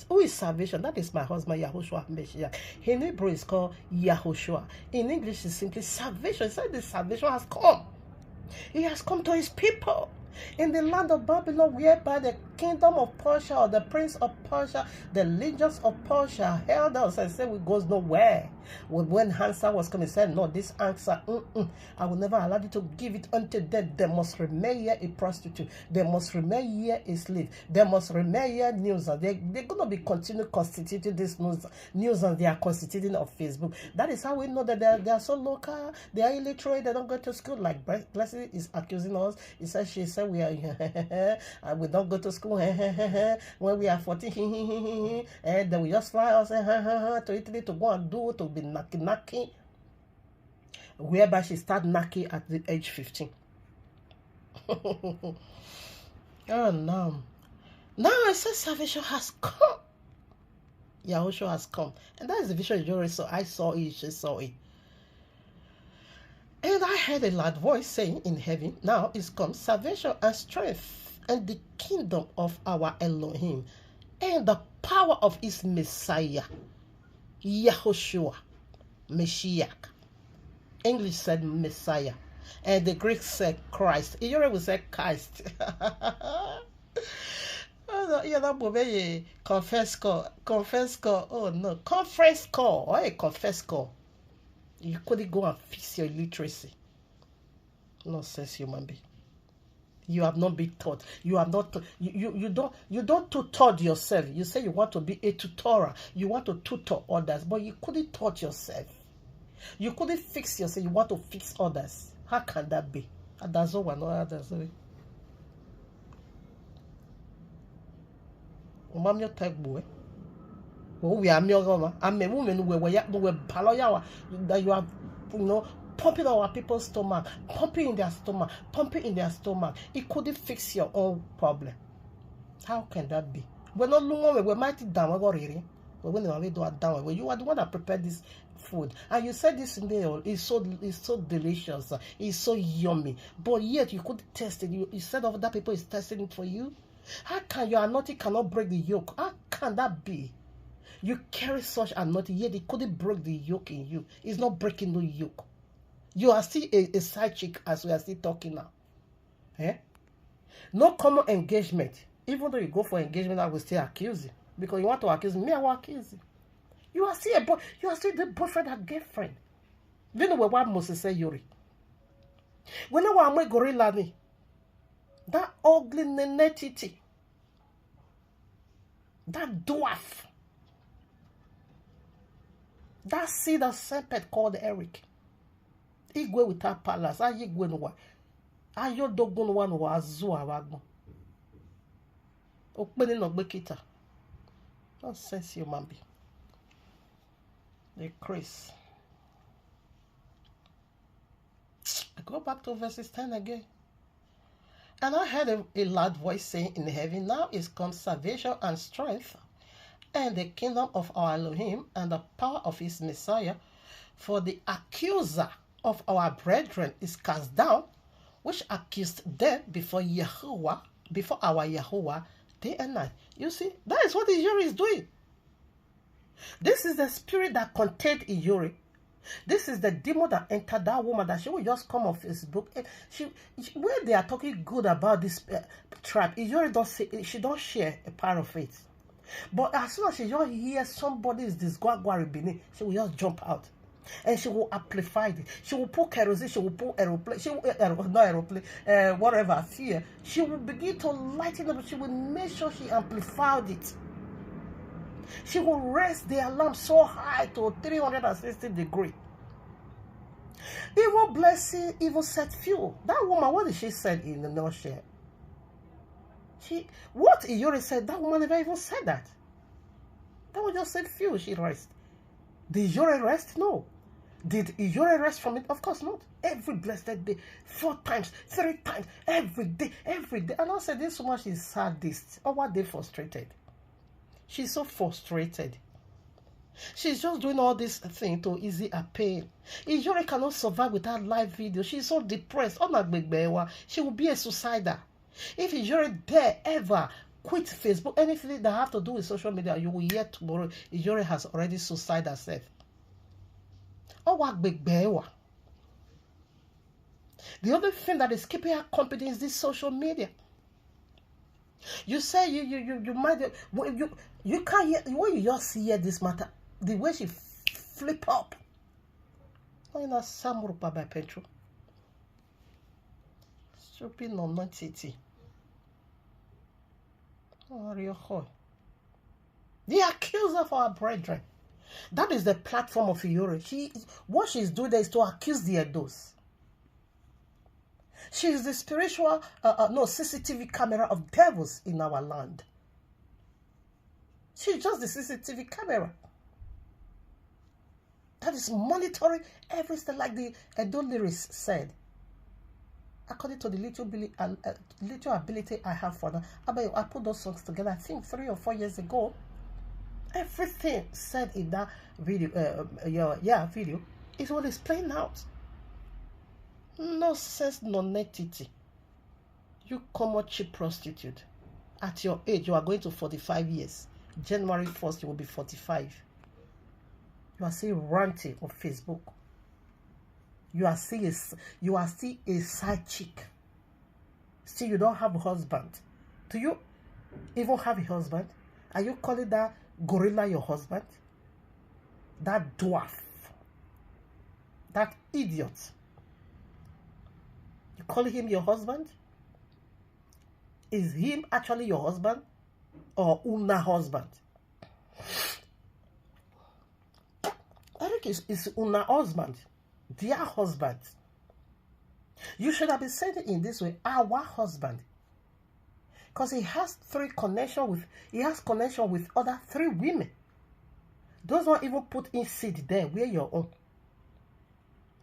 Who is salvation? That is my husband, YAHUAH'S Messiah. In Hebrew, it's called Yahushua. In English, it's simply salvation. It said the salvation has come. He has come to his people. In the land of Babylon, whereby the kingdom of Persia, or the prince of Persia, the legions of Persia held us and said, we goes nowhere. When answer was coming, he said, no, this answer, I will never allow you to give it unto them. They must remain here a prostitute. They must remain here a slave. They must remain here news. They're going to be continue constituting this news, and they are constituting of Facebook. That is how we know that they are so local. They are illiterate. They don't go to school. Like Blessed is accusing us. She said we are we don't go to school when we are 14 and then we just fly us to Italy to go and do to be knacking, whereby she started knacking at the age 15. Oh no. Now I said salvation has come. Yahushua has come. And that is the vision you already saw. I saw it, she saw it. And I heard a loud voice saying in heaven, now is come salvation and strength and the kingdom of our Elohim and the power of his Messiah, Yahushua, Mashiach. English said Messiah. And the Greek said Christ. Iyroe will say Christ. Confess call. Oh no, conference call. Or a confess call. You couldn't go and fix your illiteracy. Nonsense, human being. You have not been taught. You have not. You don't tutor yourself. You say you want to be a tutorer. You want to tutor others, but you couldn't taught yourself. You couldn't fix yourself. You want to fix others. How can that be? That's all one other. Sorry. Umam your type boy. We are mere. I'm a woman who that you are, pumping our people's stomach, pumping in their stomach. It couldn't fix your own problem. How can that be? We're not long. We're mighty down. We're going to do it down. You are the one that prepared this food, and you said this meal is so delicious. It's so yummy, but yet you couldn't test it. You said other people is testing it for you. How can your anointing cannot break the yoke? How can that be? You carry such anointing, yet it couldn't break the yoke in you. It's not breaking no yoke. You are still a side chick as we are still talking now. No common engagement. Even though you go for engagement, I will still accuse you. Because you want to accuse me, I will accuse you. You are still the boyfriend and girlfriend. You know what Moses said, Yuri? When I want gorilla, that ugly nenetity. That dwarf. That seed of serpent called Eric. Igwe without palace. Ayigwe no. Ayodogun one was Zuawago. Okpene no bekita. Nonsense, human being. The Chris. I go back to verses 10 again. And I heard a loud voice saying in heaven, now is come salvation and strength, and the kingdom of our Elohim, and the power of his Messiah. For the accuser of our brethren is cast down, which accused them before Yahuwah, before our Yahuwah, day and night. You see, that is what Iyroe is doing. This is the spirit that contained Iyroe. This is the demon that entered that woman, that she will just come on Facebook. Where they are talking good about this tribe, Iyroe don't say, she don't share a part of it. But as soon as she just hears somebody is this Gwagwari BENIN, she will just jump out. And she will amplify it. She will put kerosene, she will put aeroplane, she will, not aeroplane, whatever, fear. She will begin to lighten up, she will make sure she amplified it. She will raise the alarm so high to 360 degrees. Evil blessing, evil set fuel. That woman, what did she say in the nutshell? What Iyroe said, that woman never even said that. That one just said fuel, she rest. Did Iyroe rest? No. Did Iyroe rest from it? Of course not. Every blessed day, 4 times, 3 times, every day, every day. And I said, this woman, she's sadist. Or what they frustrated. She's so frustrated. She's just doing all this thing to ease her pain. Iyroe cannot survive without live video. She's so depressed. She will be a suicider. If Iyroe dare ever quit Facebook, anything that have to do with social media, you will hear tomorrow Iyroe has already suicided herself. The other thing that is keeping her company is this social media. You say you might you can't hear when you just hear this matter, the way she flip up. Oh, you know, Samurupa by Petro. Stupid no not titi. Oh, the accuser of our brethren. That is the platform of Iyroe. What she's doing there is to accuse the EDOs. She is the spiritual, CCTV camera of devils in our land. She's just the CCTV camera that is monitoring everything, like the EDO lyrics said. According to the little ability I have for that, I put those songs together, I think 3 or 4 years ago. Everything said in that video, video, is what is playing out. No sense, no netity. You common cheap prostitute. At your age, you are going to 45 years. January 1st, you will be 45. You are still ranting on Facebook. You are still a side chick. Still, you don't have a husband. Do you even have a husband? Are you calling that gorilla your husband? That dwarf. That idiot. You call him your husband? Is him actually your husband? Or una husband? Eric is una husband. Their husband. You should have been saying it in this way, our husband. Because he has connection with other 3 women. Those don't even put in seed there. Where your own.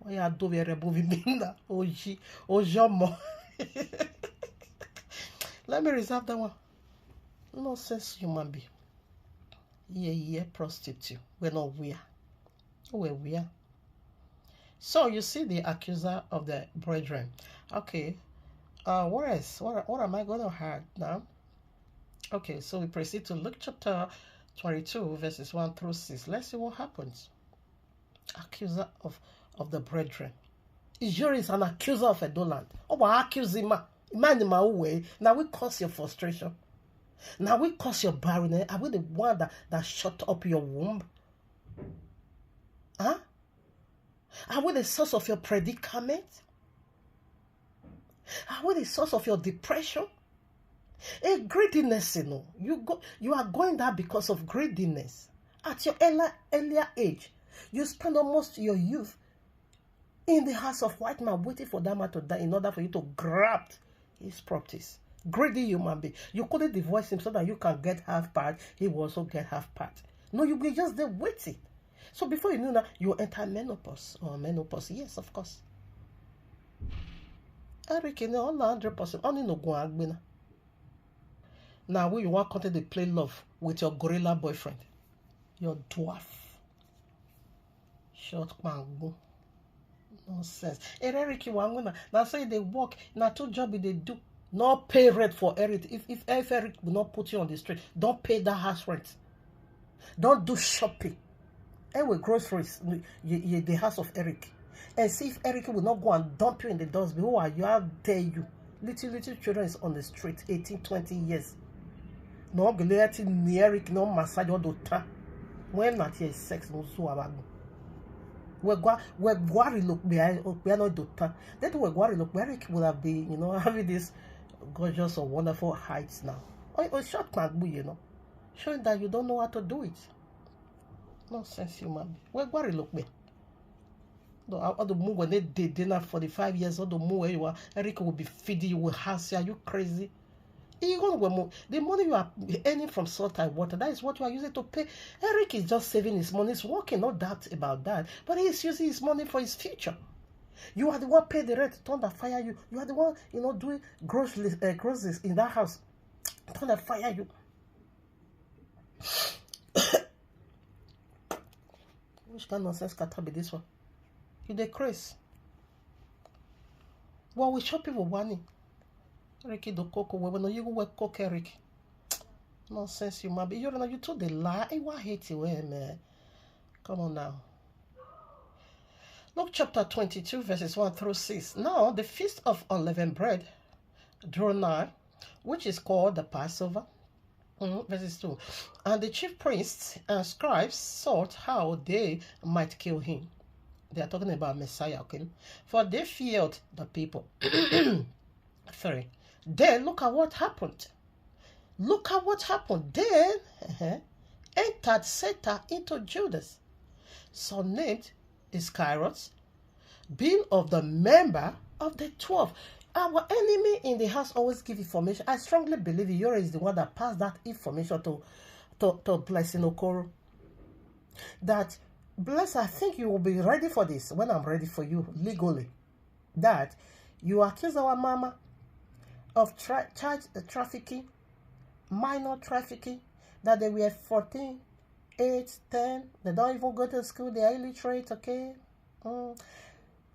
Let me reserve that one. Nonsense human being. Yeah, prostitute. We're not weird. We're weird. So you see the accuser of the brethren. Okay. What else? What am I going to have now? Okay, so we proceed to Luke chapter 22, verses 1 through 6. Let's see what happens. Accuser of the brethren. Iyroe is an accuser of a land. Oh, but accuse him. Way. Now we cause your frustration. Now we cause your barrenness. Are we the one that shut up your womb? Huh? Are we the source of your predicament? Are we the source of your depression? A greediness, you are going there because of greediness. At your earlier age, you spend almost your youth in the house of white man waiting for that man to die in order for you to grab his properties. Greedy human being. You couldn't divorce him so that you can get half part, he will also get half part. No, you be just there waiting. So before you know that, you enter menopause or menopause. Yes, of course. Eric, you know, 100%. Only no go agbina. Now, when you want to play love with your gorilla boyfriend, your dwarf, short mango, nonsense. Eric, you want to now say they work, now 2 jobs they do, not pay rent for Eric. If Eric will not put you on the street, don't pay that house rent. Don't do shopping. With groceries, the house of Eric. And see if Eric will not go and dump you in the dustbin. Who are you? How dare you? Little children is on the street, 18, 20 years. No glad ni Eric, no massage or doctor. When not here is sex, no so about. We're worried look we are not doctor. That we're worried look Eric would have been, having this gorgeous or wonderful heights now. Or short man, showing that you don't know how to do it. Nonsense, human. We're worried look me. All the move when they did dinner for the 5 years, all the move where you are, Eric will be feeding you with house. Are you crazy? Even when the money you are earning from salt and water, that is what you are using to pay. Eric is just saving his money. He's working, no doubt about that. But he is using his money for his future. You are the one paying the rent, thunder fire you. You are the one, doing groceries in that house. Thunder fire you. Which kind of nonsense can be this one? You the craze. Well, we show people money. Ricky do coco, we no you go work cook Eric. Nonsense, you might be. You told the lie. I hate you, man. Come on now. Luke chapter 22, verses 1 through 6. Now, the feast of unleavened bread drew nigh, which is called the Passover. Verses 2. And the chief priests and scribes sought how they might kill him. They are talking about Messiah, okay? For they feared the people. Sorry. Then look at what happened. Look at what happened. Then entered Satan into Judas, surnamed Iscariot, being of the member of the 12. Our enemy in the house always give information. I strongly believe Iyroe is the one that passed that information to Blessing Okoro. That, Bless, I think you will be ready for this when I'm ready for you legally. That you accuse our mama of trafficking, minor trafficking, that they were 14, 8, 10, they don't even go to school, they are illiterate, okay?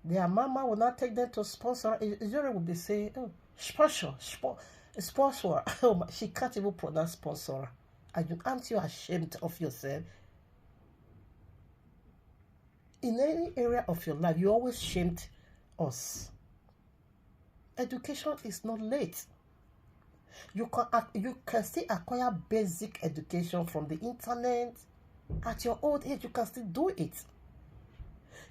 Their mama will not take them to sponsor. Iyroe will be saying, oh, sponsor. Oh, she can't even pronounce sponsor. Aren't you ashamed of yourself? In any area of your life, you always shamed us. Education is not late. You can still acquire basic education from the internet. At your old age, you can still do it.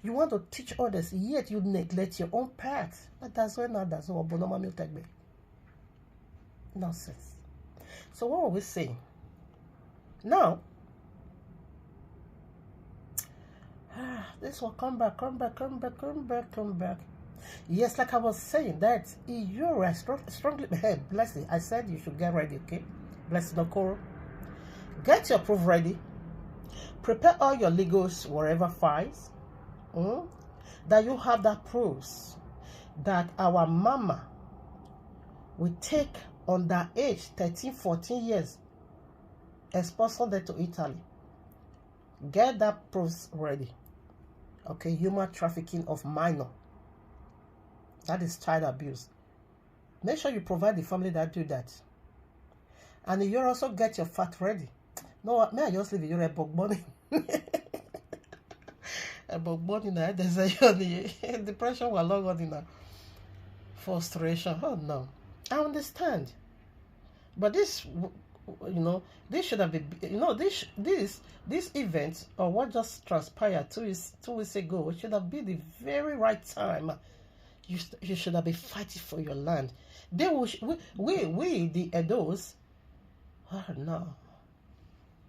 You want to teach others, yet you neglect your own part. But that's why now that's what Bonomami take me. Nonsense. So what are we saying? Now, this will come back. Yes, like I was saying, that Iyroe strongly, bless you. I said you should get ready, okay? Bless Okoro. Get your proof ready. Prepare all your legals, wherever files. That you have that proofs that our mama will take on that age, 13, 14 years, and sponsor them to Italy. Get that proofs ready. Okay, human trafficking of minor. That is child abuse. Make sure you provide the family that do that. And you also get your fat ready. No, may I just leave you a book money? A book money now. There's a depression will long on in a frustration. Oh no, I understand. But this, this should have been, this event or what just transpired 2 weeks ago should have been the very right time You should have been fighting for your land. They will, we the Edos. Oh no.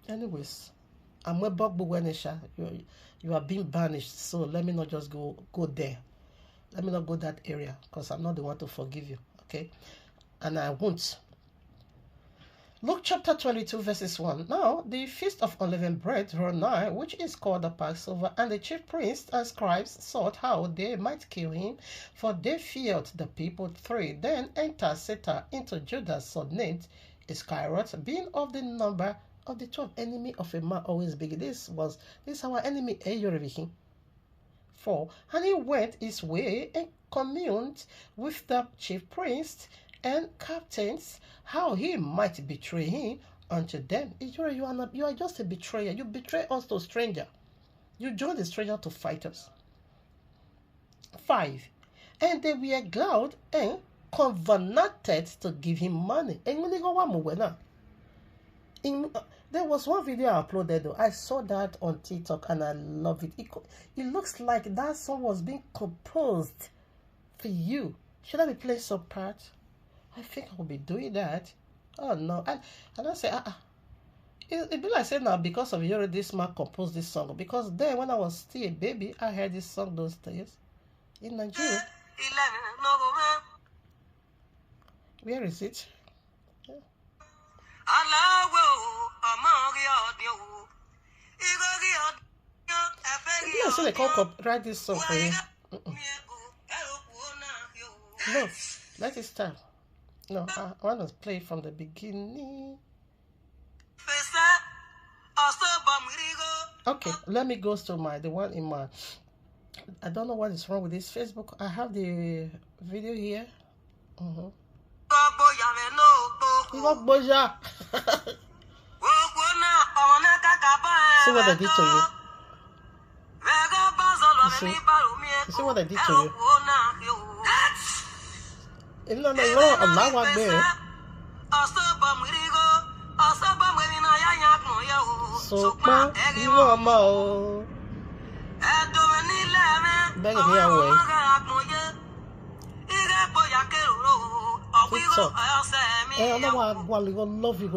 Anyways, I'm a bugbu wenisha. You are being banished, so let me not just go there. Let me not go that area, because I'm not the one to forgive you. Okay? And I won't. Luke chapter 22 verses 1. Now the feast of unleavened bread drew nigh, which is called the Passover, and the chief priests and scribes sought how they might kill him, for they feared the people. 3. Then entered Satan into Judas, surnamed Iscariot, being of the number of the 12. Enemy of a man always big. This our enemy Iyroe. 4. And he went his way and communed with the chief priests and captains, how he might betray him unto them. Iyroe, you are just a betrayer. You betray us to a stranger. You join the stranger to fight us. 5. And they were glad and covenanted to give him money. There was one video I uploaded though. I saw that on TikTok and I love it. It looks like that song was being composed for you. Should I be playing some part? I think I will be doing that. Oh no. And I say, It be like saying now because of Iyroe this man composed this song. Because then when I was still a baby, I heard this song those days in Nigeria. Where is it? Yeah. Yeah, so they can't write this song for you. No, let it start. No, I want to play from the beginning. Okay, let me go to the one in my. I don't know what is wrong with this Facebook. I have the video here. See what I did to you. You see what I did to you. So, you know, beg me away. Hey, I know what I love you.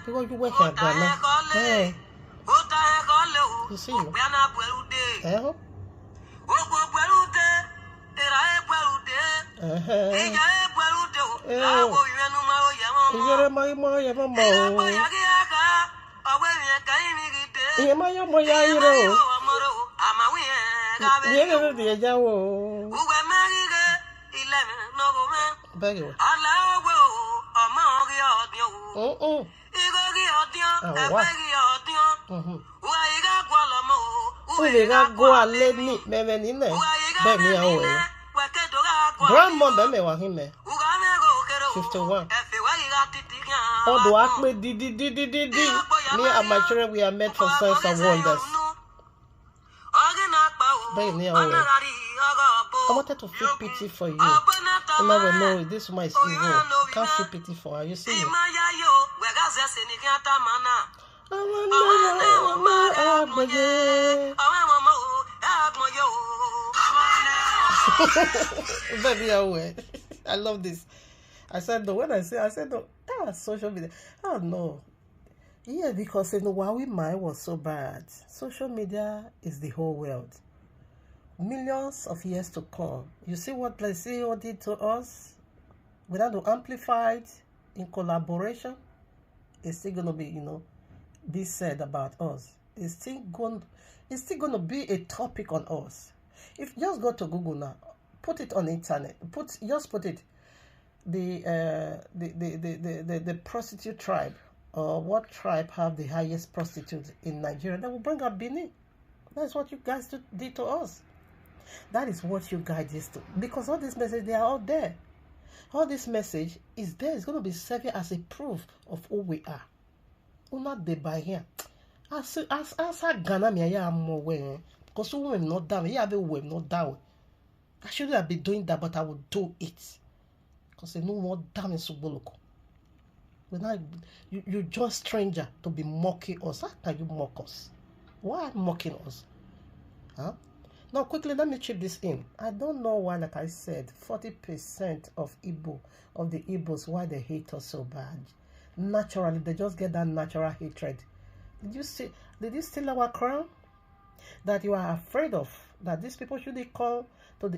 Because you work at Ghana. Hey. You see you. Eh? Grandma, 51. Although I made me and my children, we are made for signs and wonders. I wanted to feel pity for you. And now we know this woman is evil. I can't feel pity for her. You see me? Baby, away. I love this. I said no. When I said no. Social media. Oh no. Yeah, because you know why mine was so bad. Social media is the whole world. Millions of years to come. You see what Ceoa did to us? Without the amplified in collaboration, it's still gonna be, be said about us. It's still gonna be a topic on us. If you just go to Google now, put it on the internet. Just put it the prostitute tribe, or what tribe have the highest prostitute in Nigeria. That will bring up BENIN. That's what you guys did to us. That is what you guys did to, because all this message, they are out there. All this message is there. It's going to be serving as a proof of who we are. We're not there by here. As I Ghana me I am more way, because we not down. Yeah, we not down. I shouldn't have been doing that, but I will do it. Because no more damage to Boloko. You just stranger to be mocking us. How can you mock us? Why mocking us? Huh? Now, quickly, let me chip this in. I don't know why, like I said, 40% of the Igbos, why they hate us so bad. Naturally, they just get that natural hatred. Did you steal our crown? That you are afraid of? That these people should come to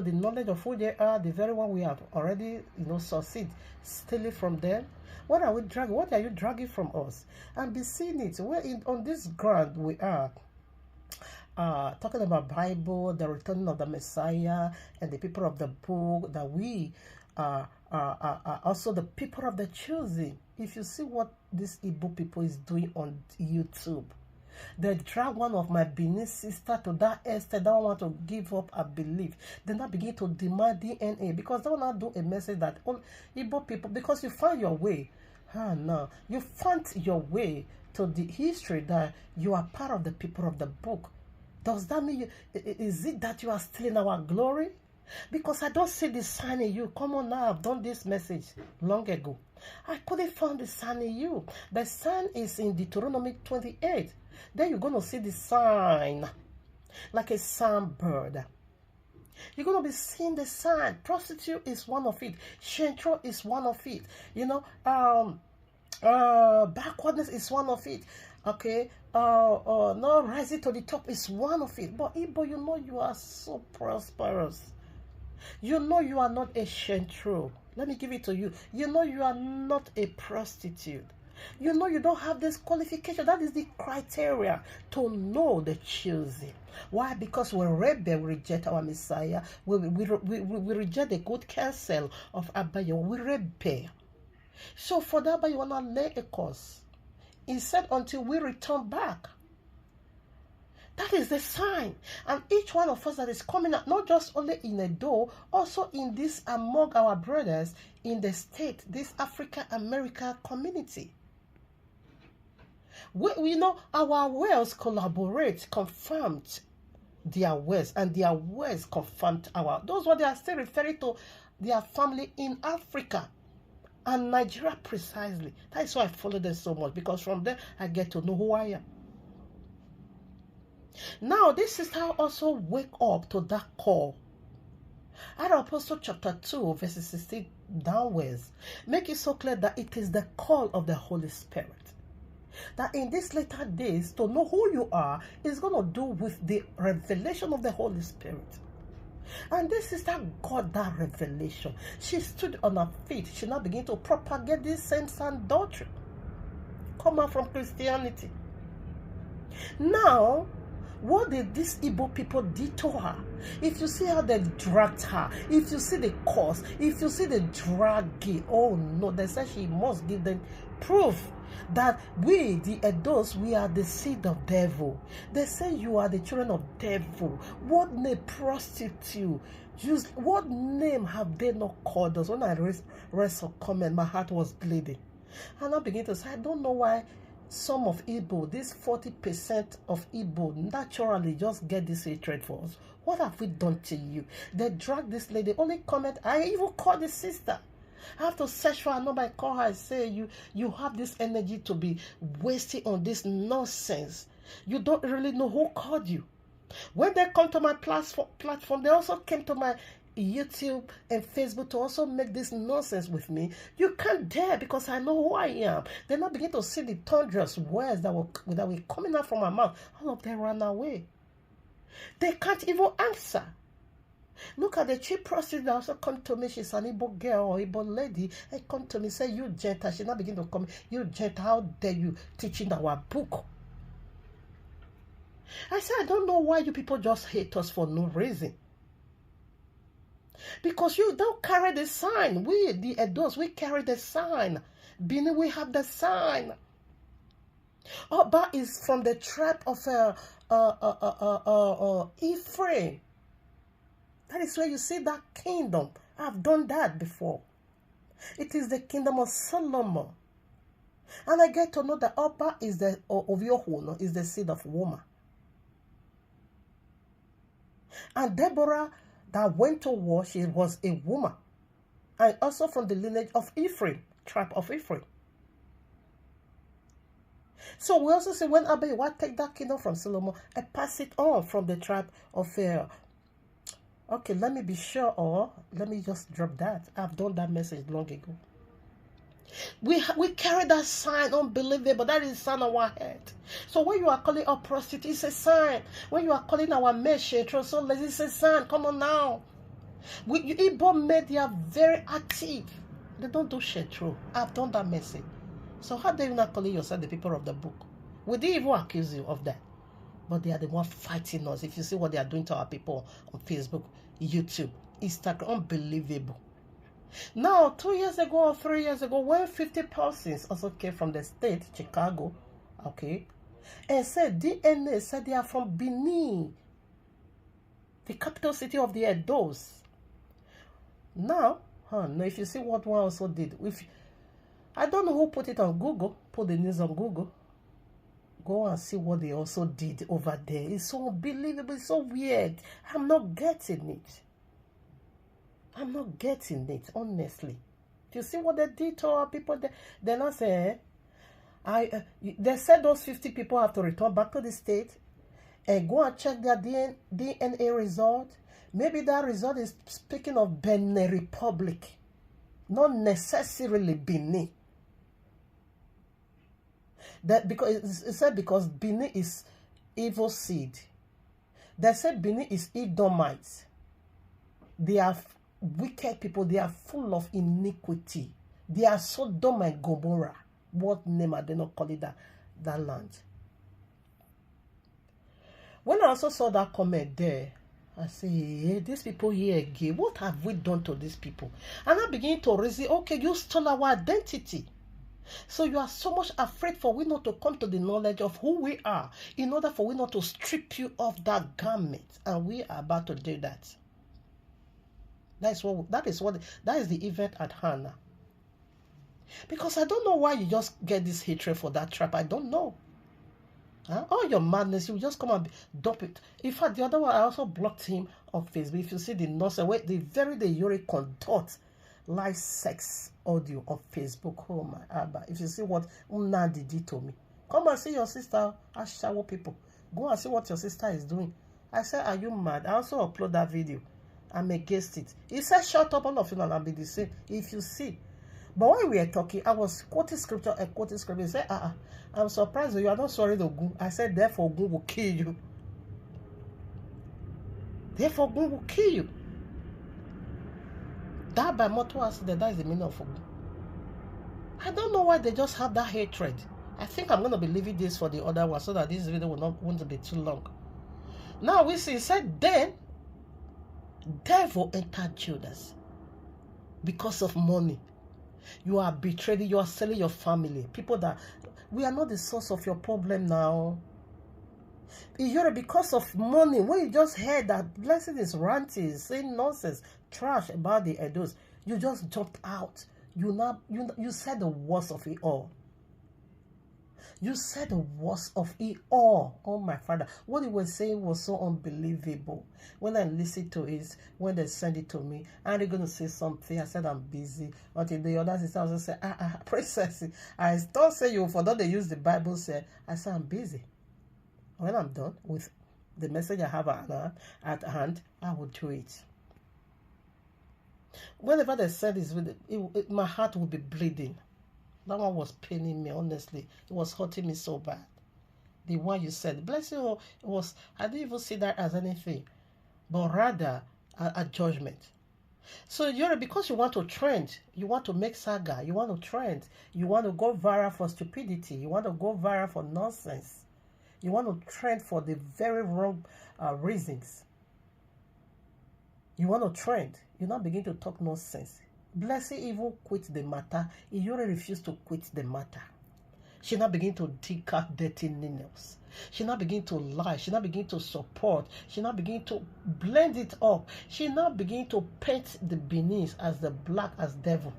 the knowledge of who they are, the very one we have already, succeed, steal it from them? What are we dragging? What are you dragging from us? And be seeing it. On this ground we are. Talking about Bible, the returning of the Messiah, and the people of the book, that we are also the people of the choosing. If you see what this Igbo people is doing on YouTube, they drag one of my BENIN sister to that extent. They don't want to give up a belief. They now begin to demand DNA because they will not do a message that all Igbo people, because you find your way. No, you found your way to the history that you are part of the people of the book. Does that mean is it that you are stealing our glory? Because I don't see the sign in you. Come on now, I've done this message long ago. I couldn't find the sign in you. The sign is in Deuteronomy 28. Then you're going to see the sign like a songbird. You're going to be seeing the sign. Prostitute is one of it. Shentro is one of it. Backwardness is one of it. Okay, no, rising to the top is one of it. But Igbo, you are so prosperous. You are not a shentro. Let me give it to you. You are not a prostitute. You don't have this qualification. That is the criteria to know the choosing. Why? Because we rebel, we reject our Messiah. We reject the good counsel of Abayo. We rebel. So for that, you want to lay a course. He said, until we return back. That is the sign. And each one of us that is coming out, not just only in EDO, also in this among our brothers in the state, this Africa-America community. We know our words collaborate, confirmed their words, and their words confirmed our. Those what they are still referring to their family in Africa. And Nigeria precisely. That is why I follow them so much. Because from there, I get to know who I am. Now, this sister also wake up to that call. Out of Apostle chapter 2, verses 16 downwards. Make it so clear that it is the call of the Holy Spirit. That in these later days, to know who you are is going to do with the revelation of the Holy Spirit. And this sister got that revelation. She stood on her feet. She now began to propagate this same sound doctrine. Come out from Christianity. Now, what did these Igbo people do to her? If you see how they dragged her, if you see the cause, if you see the dragging, oh no, they said she must give them proof that we, the Edos, we are the seed of devil. They say you are the children of devil. What name prostitute? What name have they not called us? When I read some comment, my heart was bleeding. And I begin to say, I don't know why some of Igbo, this 40% of Igbo, naturally just get this hatred for us. What have we done to you? They drag this lady. Only comment, I even call the sister. I have to search for her number. I call her and say, you have this energy to be wasting on this nonsense. You don't really know who called you. When they come to my platform, they also came to my YouTube and Facebook to also make this nonsense with me. You can't dare, because I know who I am. They now begin to see the thunderous words that were coming out from my mouth. All of them ran away. They can't even answer. Look at the cheap prostitute that also come to me. She's an Igbo girl or Igbo lady. And come to me, say, you gentle. She now begin to come. You gentle, how dare you teaching our book? I said, I don't know why you people just hate us for no reason. Because you don't carry the sign. We, the Edos, we carry the sign. BENIN, we have the sign. Oba is from the tribe of Ephraim. That is where you see that kingdom. I've done that before. It is the kingdom of Solomon. And I get to know that Oba is the of YAHUAH'S, is the seed of woman. And Deborah that went to war, she was a woman. And also from the lineage of Ephraim, tribe of Ephraim. So we also say when Abiyawa take that kingdom from Solomon and pass it on from the tribe of Pharaoh. Okay, let me be sure, or let me just drop that. I've done that message long ago. We carry that sign, unbelievable. That is a sign on our head. So when you are calling our prostitute, it's a sign. When you are calling our mesh, so it's a sign. Come on now. Igbo media very active. They don't do shetro. I've done that message. So how dare you not calling yourself the people of the book? We didn't even accuse you of that. But they are the ones fighting us. If you see what they are doing to our people on Facebook, YouTube, Instagram, unbelievable. Now, 2 years ago or 3 years ago, when 50 persons also came from the state, Chicago, okay, and said DNA said they are from BENIN, the capital city of the EDOs. Now, no, if you see what one also did, I don't know who put it on Google, put the news on Google. Go and see what they also did over there. It's so unbelievable. It's so weird. I'm not getting it. I'm not getting it, honestly. Do you see what they did to our people? They're not saying, they said those 50 people have to return back to the state and go and check their DNA result. Maybe that result is speaking of Benin Republic, not necessarily Benin. That because it said because Benin is evil seed. They said Benin is Edomites. They are wicked people. They are full of iniquity. They are Sodom and Gomorrah. What name are they not calling that land? When I also saw that comment there, I say, hey, these people here again, what have we done to these people? And I begin to reason, okay, you stole our identity. So you are so much afraid for we not to come to the knowledge of who we are in order for we not to strip you of that garment. And we are about to do that. That is the event at hand. Because I don't know why you just get this hatred for that trap. I don't know. All your madness, you just come and dump it. In fact, the other one, I also blocked him on Facebook. If you see the nonsense, the very day Iyroe conduct live sex audio on Facebook. Oh my Abba. If you see what Unadi did to me, come and see your sister. Ashawo people. Go and see what your sister is doing. I said, are you mad? I also upload that video. I'm against it. He said, shut up, all of you, and I'll be the same. If you see. But when we were talking, I was quoting scripture and quoting scripture. He said, I'm surprised that you are not sorry to Ogun. I said, therefore, Ogun will kill you. Therefore, Ogun will kill you. That by mortal accident, that is the meaning of Ogun. I don't know why they just have that hatred. I think I'm going to be leaving this for the other one so that this video won't be too long. Now we see, it said, then, devil entered Judas because of money. You are betrayed. You are selling your family. People that we are not the source of your problem now. Iyroe, because of money, when you just heard that Blessing is ranting, saying nonsense, trash about the Edos, you just jumped out. You said the worst of it all. You said the worst of it all. Oh my Father. What he was saying was so unbelievable. When I listened to it, when they sent it to me, and they're going to say something, I said I'm busy. Until the other sister also said, princess, I don't say you, for that they use the Bible said, I said I'm busy. When I'm done with the message I have at hand, I will do it. Whenever they said this, my heart will be bleeding. That one was paining me, honestly. It was hurting me so bad. The one you said, bless you, I didn't even see that as anything, but rather a judgment. So Iyroe, because you want to trend, you want to make saga, you want to trend, you want to go viral for stupidity, you want to go viral for nonsense, you want to trend for the very wrong reasons. You want to trend, you now begin to talk nonsense. Blessing even quit the matter. Iyroe refused to quit the matter. She now begin to dig out dirty nails. She now begin to lie. She now begin to support. She now begin to blend it up. She now begin to paint the Benin as the black as devil.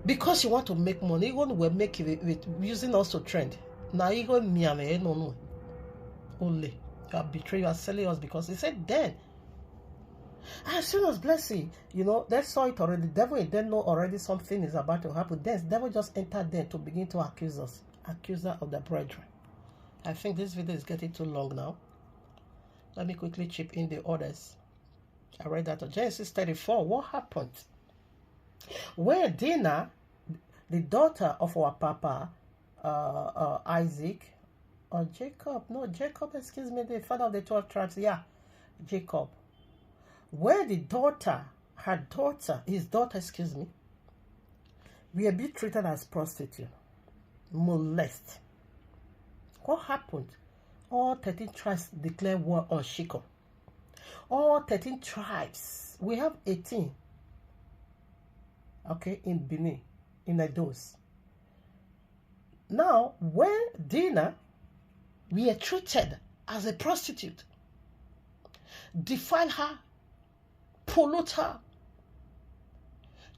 Because you want to make money, even we're making it with using us to trend. Now you go no. Only you are betraying, you are selling us because he said then. As soon as blessing, they saw it already. The devil in them know already something is about to happen. Then the devil just entered there to begin to accuse us. Accuser of the brethren. I think this video is getting too long now. Let me quickly chip in the orders. I read that on Genesis 34. What happened? When Dinah, the daughter of our papa, Isaac, or Jacob, excuse me, the father of the 12 tribes, Jacob. When his daughter, we are being treated as prostitute, molest. What happened? All 13 tribes declare war on Shechem. All 13 tribes. We have 18. Okay, in Benin, in Edos. Now, when Dinah, we are treated as a prostitute, defile her, pollute her,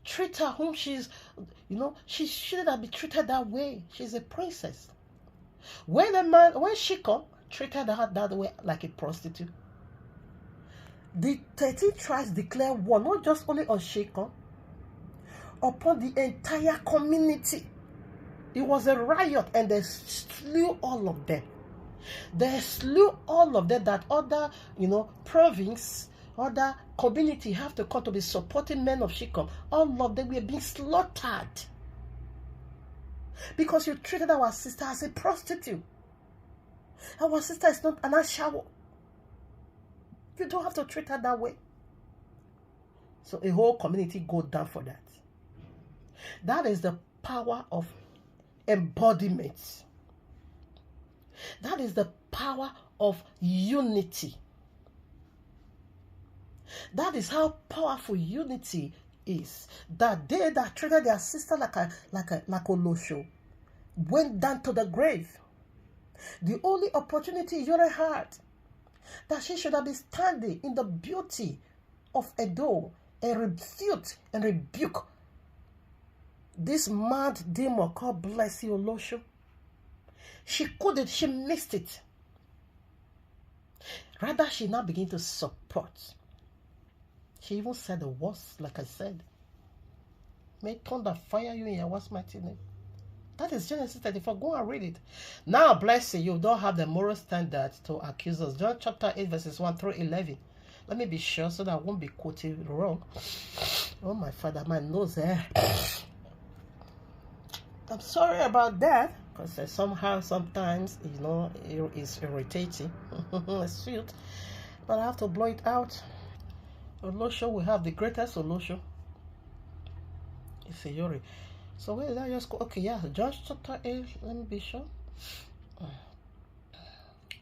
treat her whom she's, she shouldn't have been treated that way. She's a princess. When Shechem treated her that way like a prostitute, the 13 tribes declare war, not just only on Shechem, upon the entire community. It was a riot, and they slew all of them. They slew all of them. That other, province, other community have to come to be supporting men of Shechem. All of them were being slaughtered because you treated our sister as a prostitute. Our sister is not an ashawo. You don't have to treat her that way. So a whole community go down for that. That is the power of embodiment. That is the power of unity. That is how powerful unity is. That they that treated their sister like a Olosho went down to the grave. The only opportunity Iyroe had, that she should have been standing in the beauty of Edo and refute and rebuke this mad demon called Bless You Olosho. She couldn't, she missed it. Rather, she now began to support. She even said the words, like I said. May thunder fire you in YAHUAH'S mighty name. That is Genesis 34. Go and read it. Now, bless you don't have the moral standard to accuse us. John chapter 8, verses 1 through 11. Let me be sure so that I won't be quoted wrong. Oh, my Father, my nose there. I'm sorry about that, because somehow, sometimes, it's irritating. It's sweet, but I have to blow it out. Olosho, we have the greatest Olosho. It's Iyroe. So where did I just go? Okay, yeah, John chapter 8, let me be sure.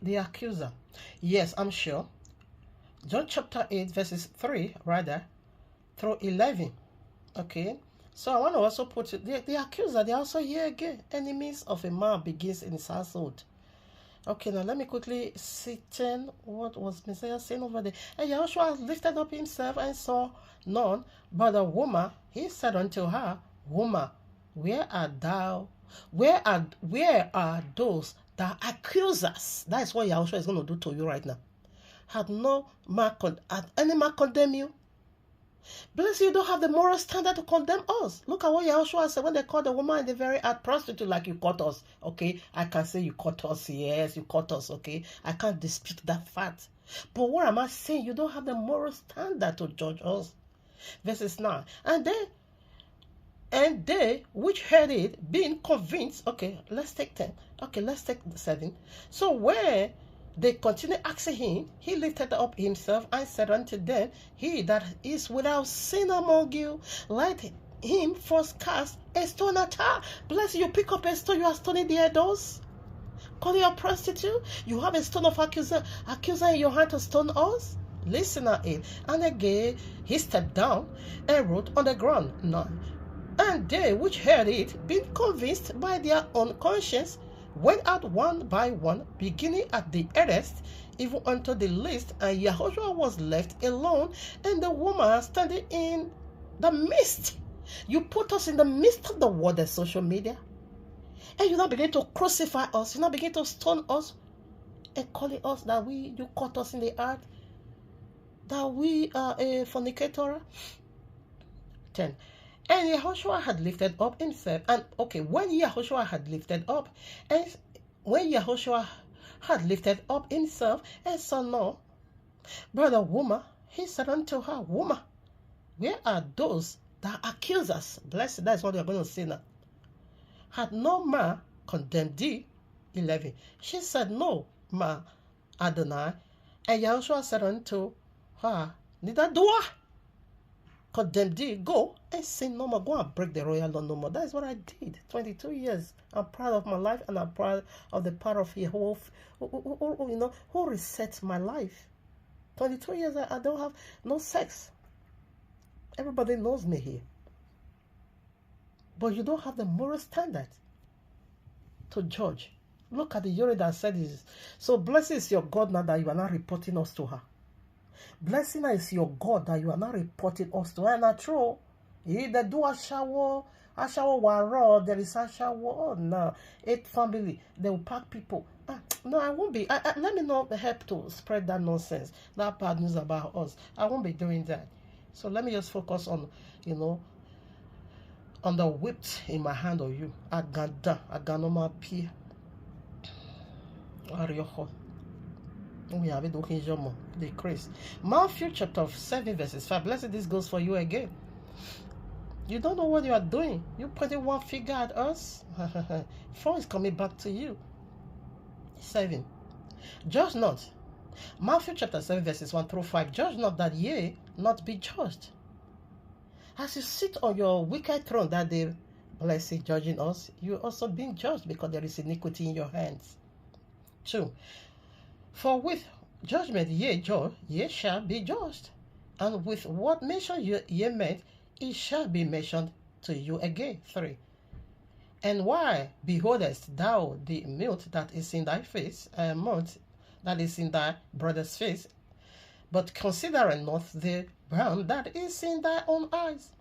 The accuser. Yes, I'm sure. John chapter 8, verses 3, rather, through 11. Okay. So I want to also put it, the accuser, they're also here again. Enemies of a man begins in his household. Okay, now let me quickly see what was Messiah saying over there. And Yahushua lifted up himself and saw none but a woman. He said unto her, Woman, where art thou? Where are those that accuse us? That is what Yahushua is going to do to you right now. Had any man condemn you? Bless you, don't have the moral standard to condemn us. Look at what Yahushua said when they called the woman in the very act prostitute, like you caught us. Okay, I can say you caught us. Yes, you caught us. Okay, I can't dispute that fact. But what am I saying? You don't have the moral standard to judge us. Verses 9. And they which heard it, being convinced. Okay, let's take 10. Okay, let's take 7. So where they continued asking him, he lifted up himself and said unto them, He that is without sin among you, let him first cast a stone at her. Bless you, pick up a stone, you are stoning the Edos. Call you a prostitute. You have a stone of accuser in your hand to stone us. Listen at it. And again he stepped down and wrote on the ground. 9. And they which heard it, being convinced by their own conscience, went out one by one, beginning at the eldest, even unto the least, and Yahushua was left alone, and the woman standing in the midst. You put us in the midst of the world of social media, and you now begin to crucify us, you now begin to stone us, and calling us that you caught us in the earth. that we are a fornicator? 10. And Yahushua had lifted up himself. And okay, when Yahushua had lifted up, and when Yahushua had lifted up himself and saw no brother woman, he said unto her, Woman, where are those that accuse us? Blessed, that's what we are going to see now. Had no man condemned thee? 11. She said, No, ma Adonai. And Yahushua said unto her, Neither do I condemn thee. Go and sin no more. Go and break the royal law no more. That is what I did. 22 years. I'm proud of my life, and I'm proud of the power of Yahweh who resets my life. 22 years, I don't have no sex. Everybody knows me here. But you don't have the moral standard to judge. Look at the Iyroe that said this. So blessed is your God now that you are not reporting us to her. Blessing is your God that you are not reporting us to her. And that's true. They do a shower war. There is a shower. Oh no, 8 family. They will pack people. No, I won't be. Let me not help to spread that nonsense, that bad news about us. I won't be doing that. So let me just focus on, on the whipped in my hand of you. Aganoma P. Arioho. We have it looking jomo. Decrease. Matthew chapter 7 verses 5. Blessed, this goes for you again. You don't know what you are doing. You pointing one finger at us. 4 is coming back to you. 7. Judge not. Matthew chapter 7 verses 1 through 5. Judge not that ye not be judged. As you sit on your wicked throne that day, blessed, judging us, you also being judged because there is iniquity in your hands. 2. For with judgment ye judge, ye shall be judged. And with what measure ye met, it shall be measured to you again. 3. And why beholdest thou the mote that is in thy face, mote that is in thy brother's face, but considering not the brown that is in thy own eyes?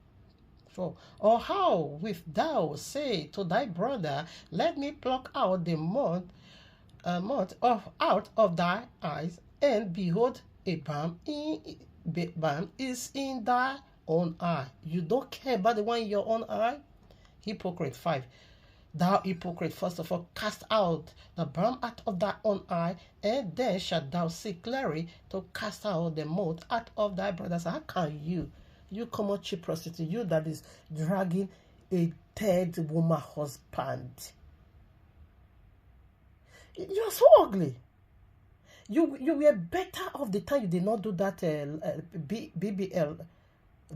4. Or how wilt thou say to thy brother, Let me pluck out the mote out of thy eyes, and behold, a balm is in thy own eye? You don't care about the one in your own eye? Hypocrite. 5. Thou hypocrite, first of all, cast out the balm out of thy own eye, and then shalt thou seek glory to cast out the mote out of thy brother's eye. How can you common cheap prostitute, you that is dragging a dead woman husband? You're so ugly. You were better off the time you did not do that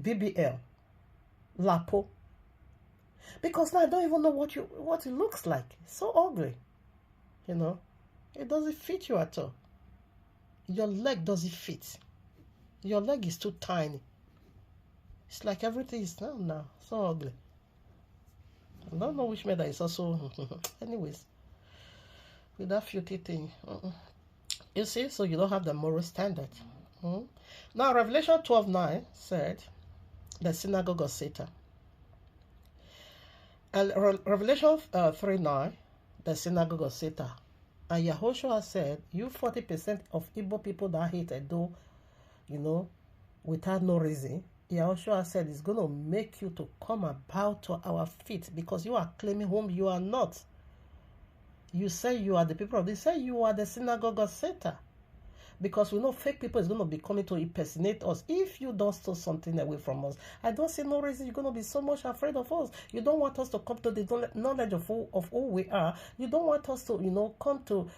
BBL lapo. Because now I don't even know what it looks like. It's so ugly. It doesn't fit you at all. Your leg doesn't fit. Your leg is too tiny. It's like everything is now. So ugly. I don't know which mother is also. Anyways. With that filthy thing. You see, so you don't have the moral standard. Now, Revelation 12:9 said, the synagogue of Satan. And Revelation 3:9, the synagogue of Satan. And Yahushua said, you 40% of Igbo people that hate Edo, without no reason, Yahushua said, it's going to make you to come and bow to our feet because you are claiming whom you are not. You say you are the people of this. Say you are the synagogue of Satan. Because we know fake people is going to be coming to impersonate us. If you don't steal something away from us, I don't see no reason you're going to be so much afraid of us. You don't want us to come to the knowledge of who we are. You don't want us to, come to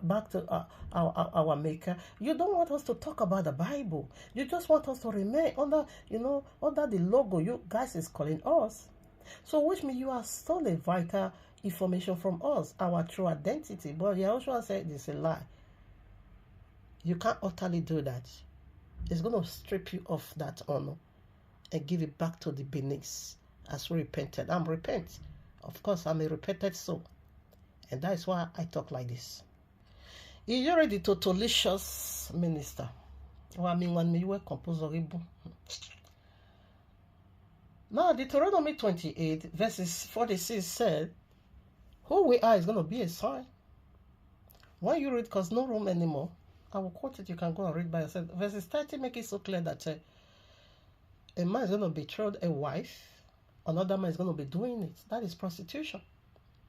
back to our Maker. You don't want us to talk about the Bible. You just want us to remain under, under the logo you guys is calling us. So which means you are stolen vital information from us, our true identity. But Yahushua said this is a lie. You can't utterly do that. It's going to strip you of that honor and give it back to the BENIN as we repented. I'm repent. Of course, I'm a repented soul. And that is why I talk like this. Iyroe the totalicious minister. Now, Deuteronomy 28 verses 46 said, who we are is going to be a sign. When you read, because no room anymore. I will quote it. You can go and read by yourself. Verses 30 make it so clear that a man is going to betroth a wife. Another man is going to be doing it. That is prostitution.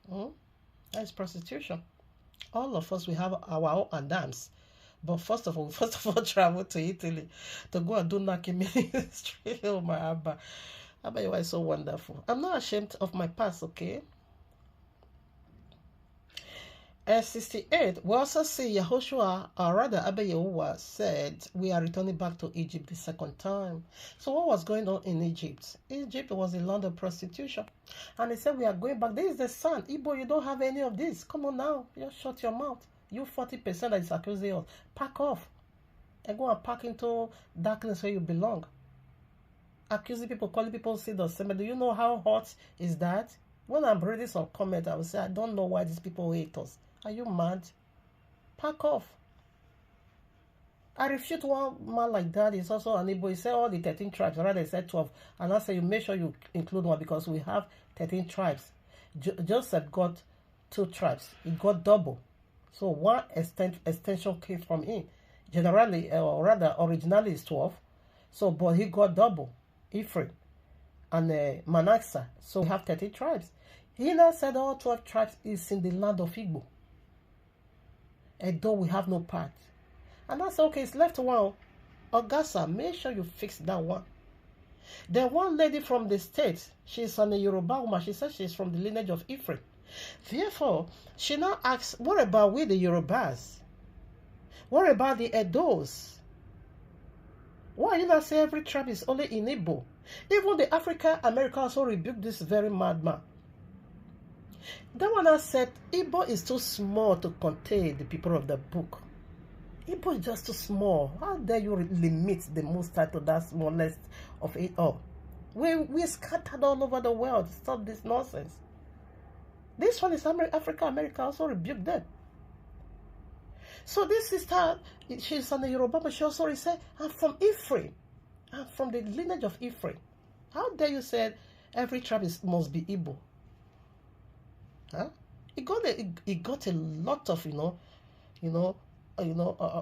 That is prostitution. All of us, we have our own Adams. But first of all, travel to Italy to go and do Naki ministry. Oh, my Abba. Abba, you are so wonderful. I'm not ashamed of my past, okay? 68, we also see Yahushua, or rather Abba Yahuwah, said, we are returning back to Egypt the second time. So what was going on in Egypt? Egypt was a land of prostitution. And he said, we are going back. This is the sun. Igbo, you don't have any of this. Come on now. Just shut your mouth. You 40% that is accusing us. Pack off. And go and pack into darkness where you belong. Accusing people, calling people see the same. Do you know how hot is that? When I'm reading some comment, I will say, I don't know why these people hate us. Are you mad? Pack off. I refute one man like that. He's also an Igbo. He said all the 13 tribes. Rather, he said 12. And I say, you make sure you include one because we have 13 tribes. Joseph got 2 tribes. He got double. So one extension came from him. Generally, or rather, originally is 12. So, but he got double. Ephraim and Manasseh. So we have 13 tribes. He now said all 12 tribes is in the land of Igbo. Edo, we have no part. And I said, okay, it's left one. Augusta, make sure you fix that one. Then one lady from the state, she's on a Yoruba woman. She says she's from the lineage of Ephraim. Therefore, she now asks, what about we, the Yorubas? What about the Edos? Why you not say every tribe is only in Igbo? Even the African America also rebuked this very madman. That one has said, Igbo is too small to contain the people of the book. Igbo is just too small. How dare you limit the Most High to that smallest of it all? We scattered all over the world. Stop this nonsense. This one is Africa America also rebuked them. So this sister, she's on the Yoruba, but she also said, I'm from Ephraim. I'm from the lineage of Ephraim. How dare you say every tribe must be Igbo? Huh? He got a lot of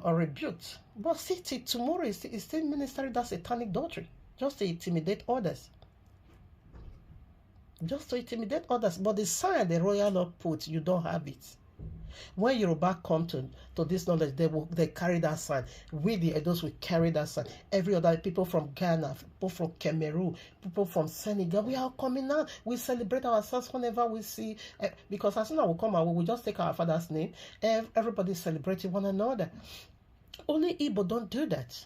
rebuked. But see, tomorrow is still ministering that satanic doctrine, just to intimidate others. Just to intimidate others. But the sign the royal law put, you don't have it. When Yoruba come to this knowledge, they carry that sign. We the Edos will carry that sign. Every other people from Ghana, people from Cameroon, people from Senegal, we are coming out. We celebrate ourselves whenever we see, because as soon as we come out, we will just take our father's name. Everybody celebrating one another. Only Igbo don't do that.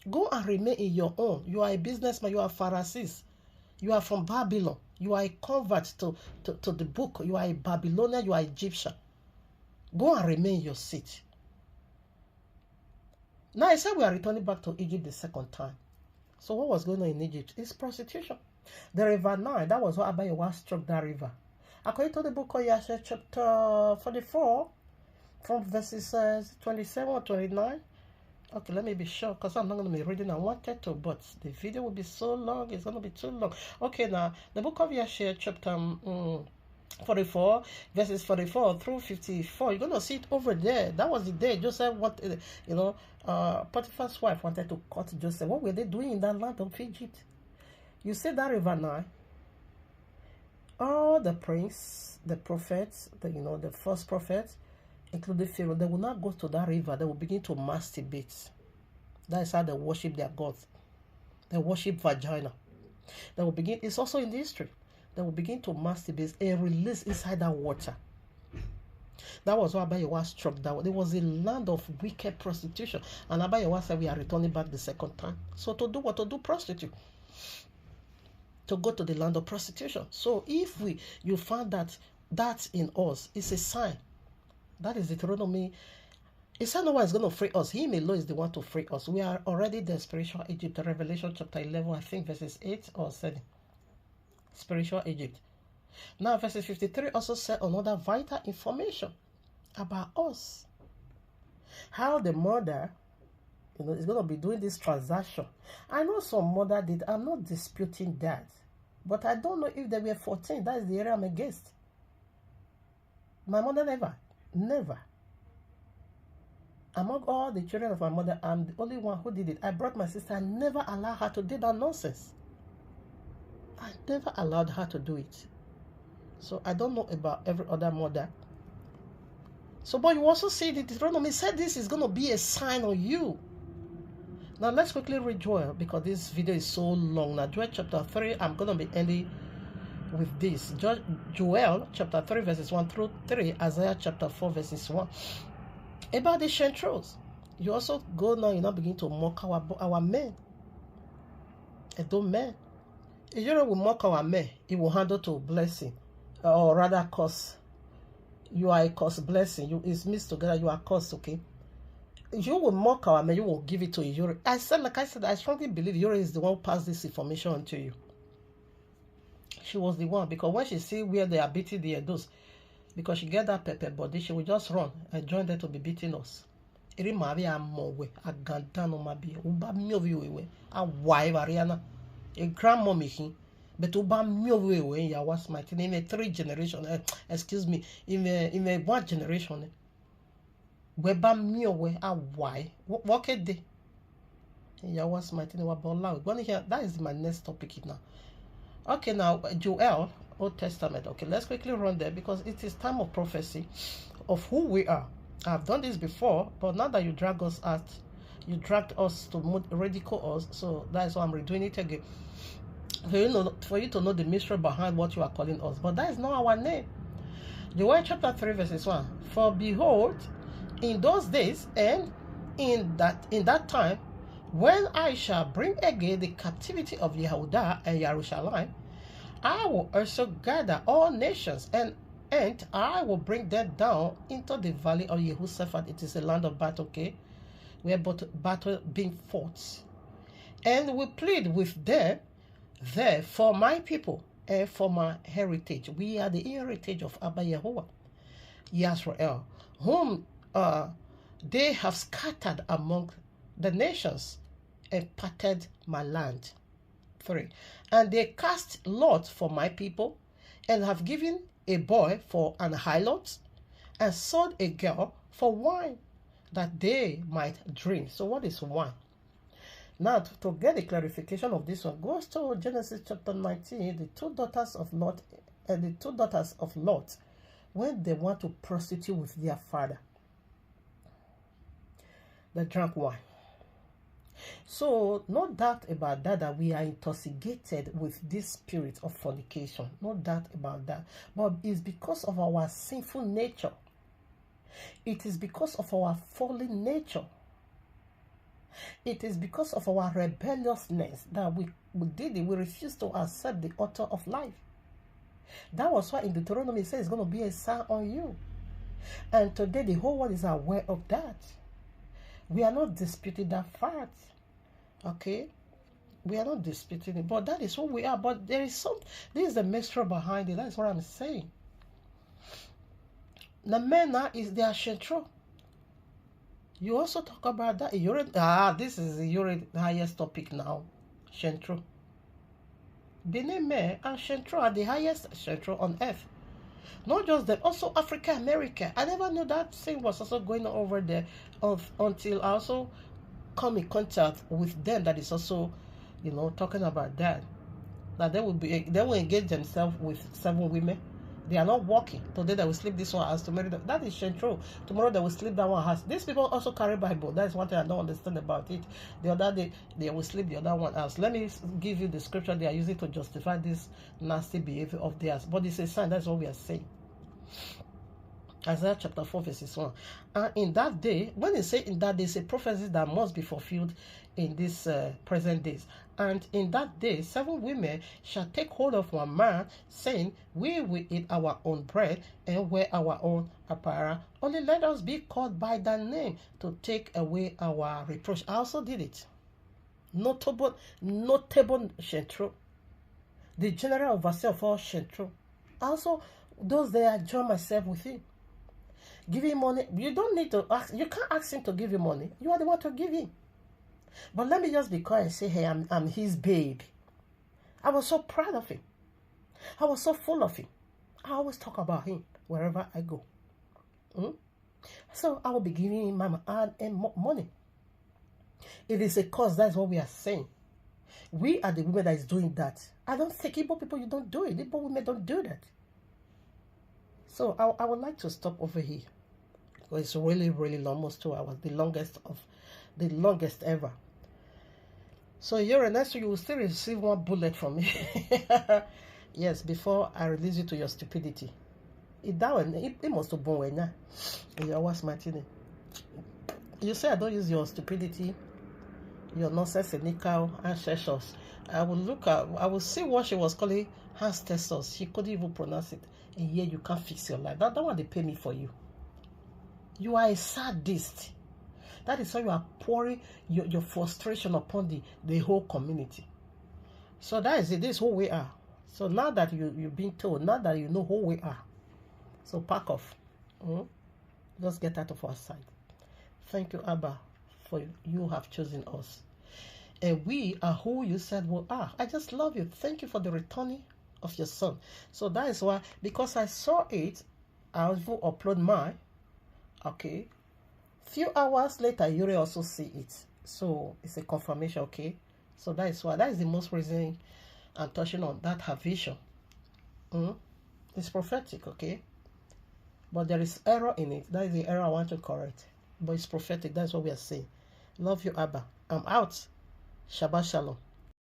Go and remain in your own. You are a businessman. You are Pharisees. You are from Babylon. You are a convert to the book. You are a Babylonian. You are Egyptian. Go and remain in your seat. Now, I said we are returning back to Egypt the second time. So what was going on in Egypt? It's prostitution. The river Nile, that was what Abayawa struck that river. According to the book of Yahshua chapter 44, from verses 27 or 29. Okay, let me be sure, because I'm not going to be reading. I wanted to, but the video will be so long. It's going to be too long. Okay, now, the book of Yahshua chapter 44, verses 44 through 54. You're going to see it over there. That was the day Joseph wanted, Potiphar's wife wanted to cut Joseph. What were they doing in that land of Egypt? You see that river now? All the prince, the prophets, the first prophets, including Pharaoh, they will not go to that river. They will begin to masturbate. That is how they worship their gods. They worship vagina. They will begin, it's also in the history. They will begin to masturbate and release inside that water. That was what Abayawa struck down. There was a land of wicked prostitution. And Abayawa said we are returning back the second time. So to do what? To do prostitute. To go to the land of prostitution. So if you find that in us, it's a sign. That is Deuteronomy. He said no one is going to free us. Him alone is the one to free us. We are already the spiritual Egypt. Revelation chapter 11, I think verses 8 or 7. Spiritual Egypt. Now verses 53 also said another vital information about us. How the mother, is going to be doing this transaction. I know some mother did. I'm not disputing that. But I don't know if they were 14. That is the area I'm against. My mother never. Among all the children of my mother, I'm the only one who did it. I brought my sister. I never allowed her to do that nonsense. I never allowed her to do it. So I don't know about every other mother. So, but you also see the Deuteronomy said this is going to be a sign on you. Now, let's quickly read Joel, because this video is so long. Now, Joel chapter 3, I'm going to be ending with this. Joel chapter 3, verses 1 through 3, Isaiah chapter 4, verses 1. About the chantrels. You also go now, you now begin to mock our men. Edo men. Iyroe will mock our men. It will handle to blessing. Or rather curse. You are a curse blessing. It's mixed together. You are cursed, okay? You will mock our men. You will give it to Iyroe. I strongly believe Iyroe is the one who passed this information on to you. She was the one, because when she see where they are beating the Edos, because she get that pepper body, she will just run and join them to be beating us. Iri mabi amowe agandano mabi uba mioviwe a wife Ariana a grandmommy he, but uba mioviwe YAHUAH'S mighty in a 3 generation. Excuse me, in a 1 generation. Weba miowe a wife. What can they? YAHUAH'S mighty name about that is my next topic now. Okay, now Joel, Old Testament. Okay, let's quickly run there, because it is time of prophecy of who we are. I've done this before, but now that you drag us out, you dragged us to ridicule us, so that's why I'm redoing it again. For you to know the mystery behind what you are calling us. But that is not our name. Joel chapter 3, verses 1. For behold, in those days and in that time, when I shall bring again the captivity of Yehuda and Jerusalem, I will also gather all nations, and I will bring them down into the valley of Jehoshaphat. It is a land of battle, okay? Where battle being fought. And will plead with them there for my people and for my heritage. We are the heritage of Abba Yahuwah, Yisrael, whom they have scattered among the nations and parted my land. 3. And they cast lot for my people, and have given a boy for an harlot, and sold a girl for wine, that they might drink. So what is wine? Now, to get the clarification of this one, goes to Genesis chapter 19, the 2 daughters of Lot and the 2 daughters of Lot, when they want to prostitute with their father. They drank wine. So, no doubt about that we are intoxicated with this spirit of fornication. No doubt about that. But it's because of our sinful nature. It is because of our fallen nature. It is because of our rebelliousness that we did it. We refused to accept the author of life. That was why in Deuteronomy it says it's going to be a sign on you. And today the whole world is aware of that. We are not disputing that fact. Okay? We are not disputing it. But that is who we are. But there is some, this is the mystery behind it. That's what I'm saying. The men now is their shentro. You also talk about that. This is the highest topic now. Shentro. BENIN men and shentro are the highest shentro on earth. Not just them, also Africa, America. I never knew that thing was also going on over there until I also come in contact with them that is also, talking about that. That they will engage themselves with 7 women. They are not working. Today they will sleep this one house. Tomorrow that is true. Tomorrow they will sleep that one house. These people also carry Bible. That is one thing I don't understand about it. The other day they will sleep the other one house. Let me give you the scripture they are using to justify this nasty behavior of theirs. But it's a sign. That's what we are saying. Isaiah chapter 4 verses 1. And in that day, when they say in that day, it's a prophecy that must be fulfilled in this present days. And in that day, 7 women shall take hold of one man, saying, we will eat our own bread and wear our own apparel. Only let us be called by thy name to take away our reproach. I also did it. Notable shentro. The general overseer of all shentro. Also, those that I join myself with him. Give him money. You don't need to ask. You can't ask him to give you money. You are the one to give him. But let me just be quiet and say, hey, I'm his babe. I was so proud of him. I was so full of him. I always talk about him wherever I go. So I will be giving him mama and money. It is a cause. That's what we are saying. We are the women that is doing that. I don't think Igbo people, you don't do it. Igbo women don't do that. So I would like to stop over here. It's really, really long, almost 2 hours. The longest ever. So Iyroe, next week you will still receive 1 bullet from me. Yes, before I release you to your stupidity. It must have been when YAHUAH'S Martini. You say I don't use your stupidity, your nonsensical ancestors. I will see what she was calling ancestors. She couldn't even pronounce it. And here you can't fix your life. That one they pay me for you. You are a sadist. That is why you are pouring your frustration upon the whole community. So that is it. This is who we are. So now that you've been told, now that you know who we are, so pack off. Just get out of our sight. Thank you, Abba, for you have chosen us. And we are who you said we are. I just love you. Thank you for the returning of your son. So that is why, because I saw it, I will upload mine. Okay. Few hours later, Iyroe also see it. So it's a confirmation, okay? So that is why. That is the most reason I'm touching on that her vision. It's prophetic, okay? But there is error in it. That is the error I want to correct. But it's prophetic. That's what we are saying. Love you, Abba. I'm out. Shabbat Shalom.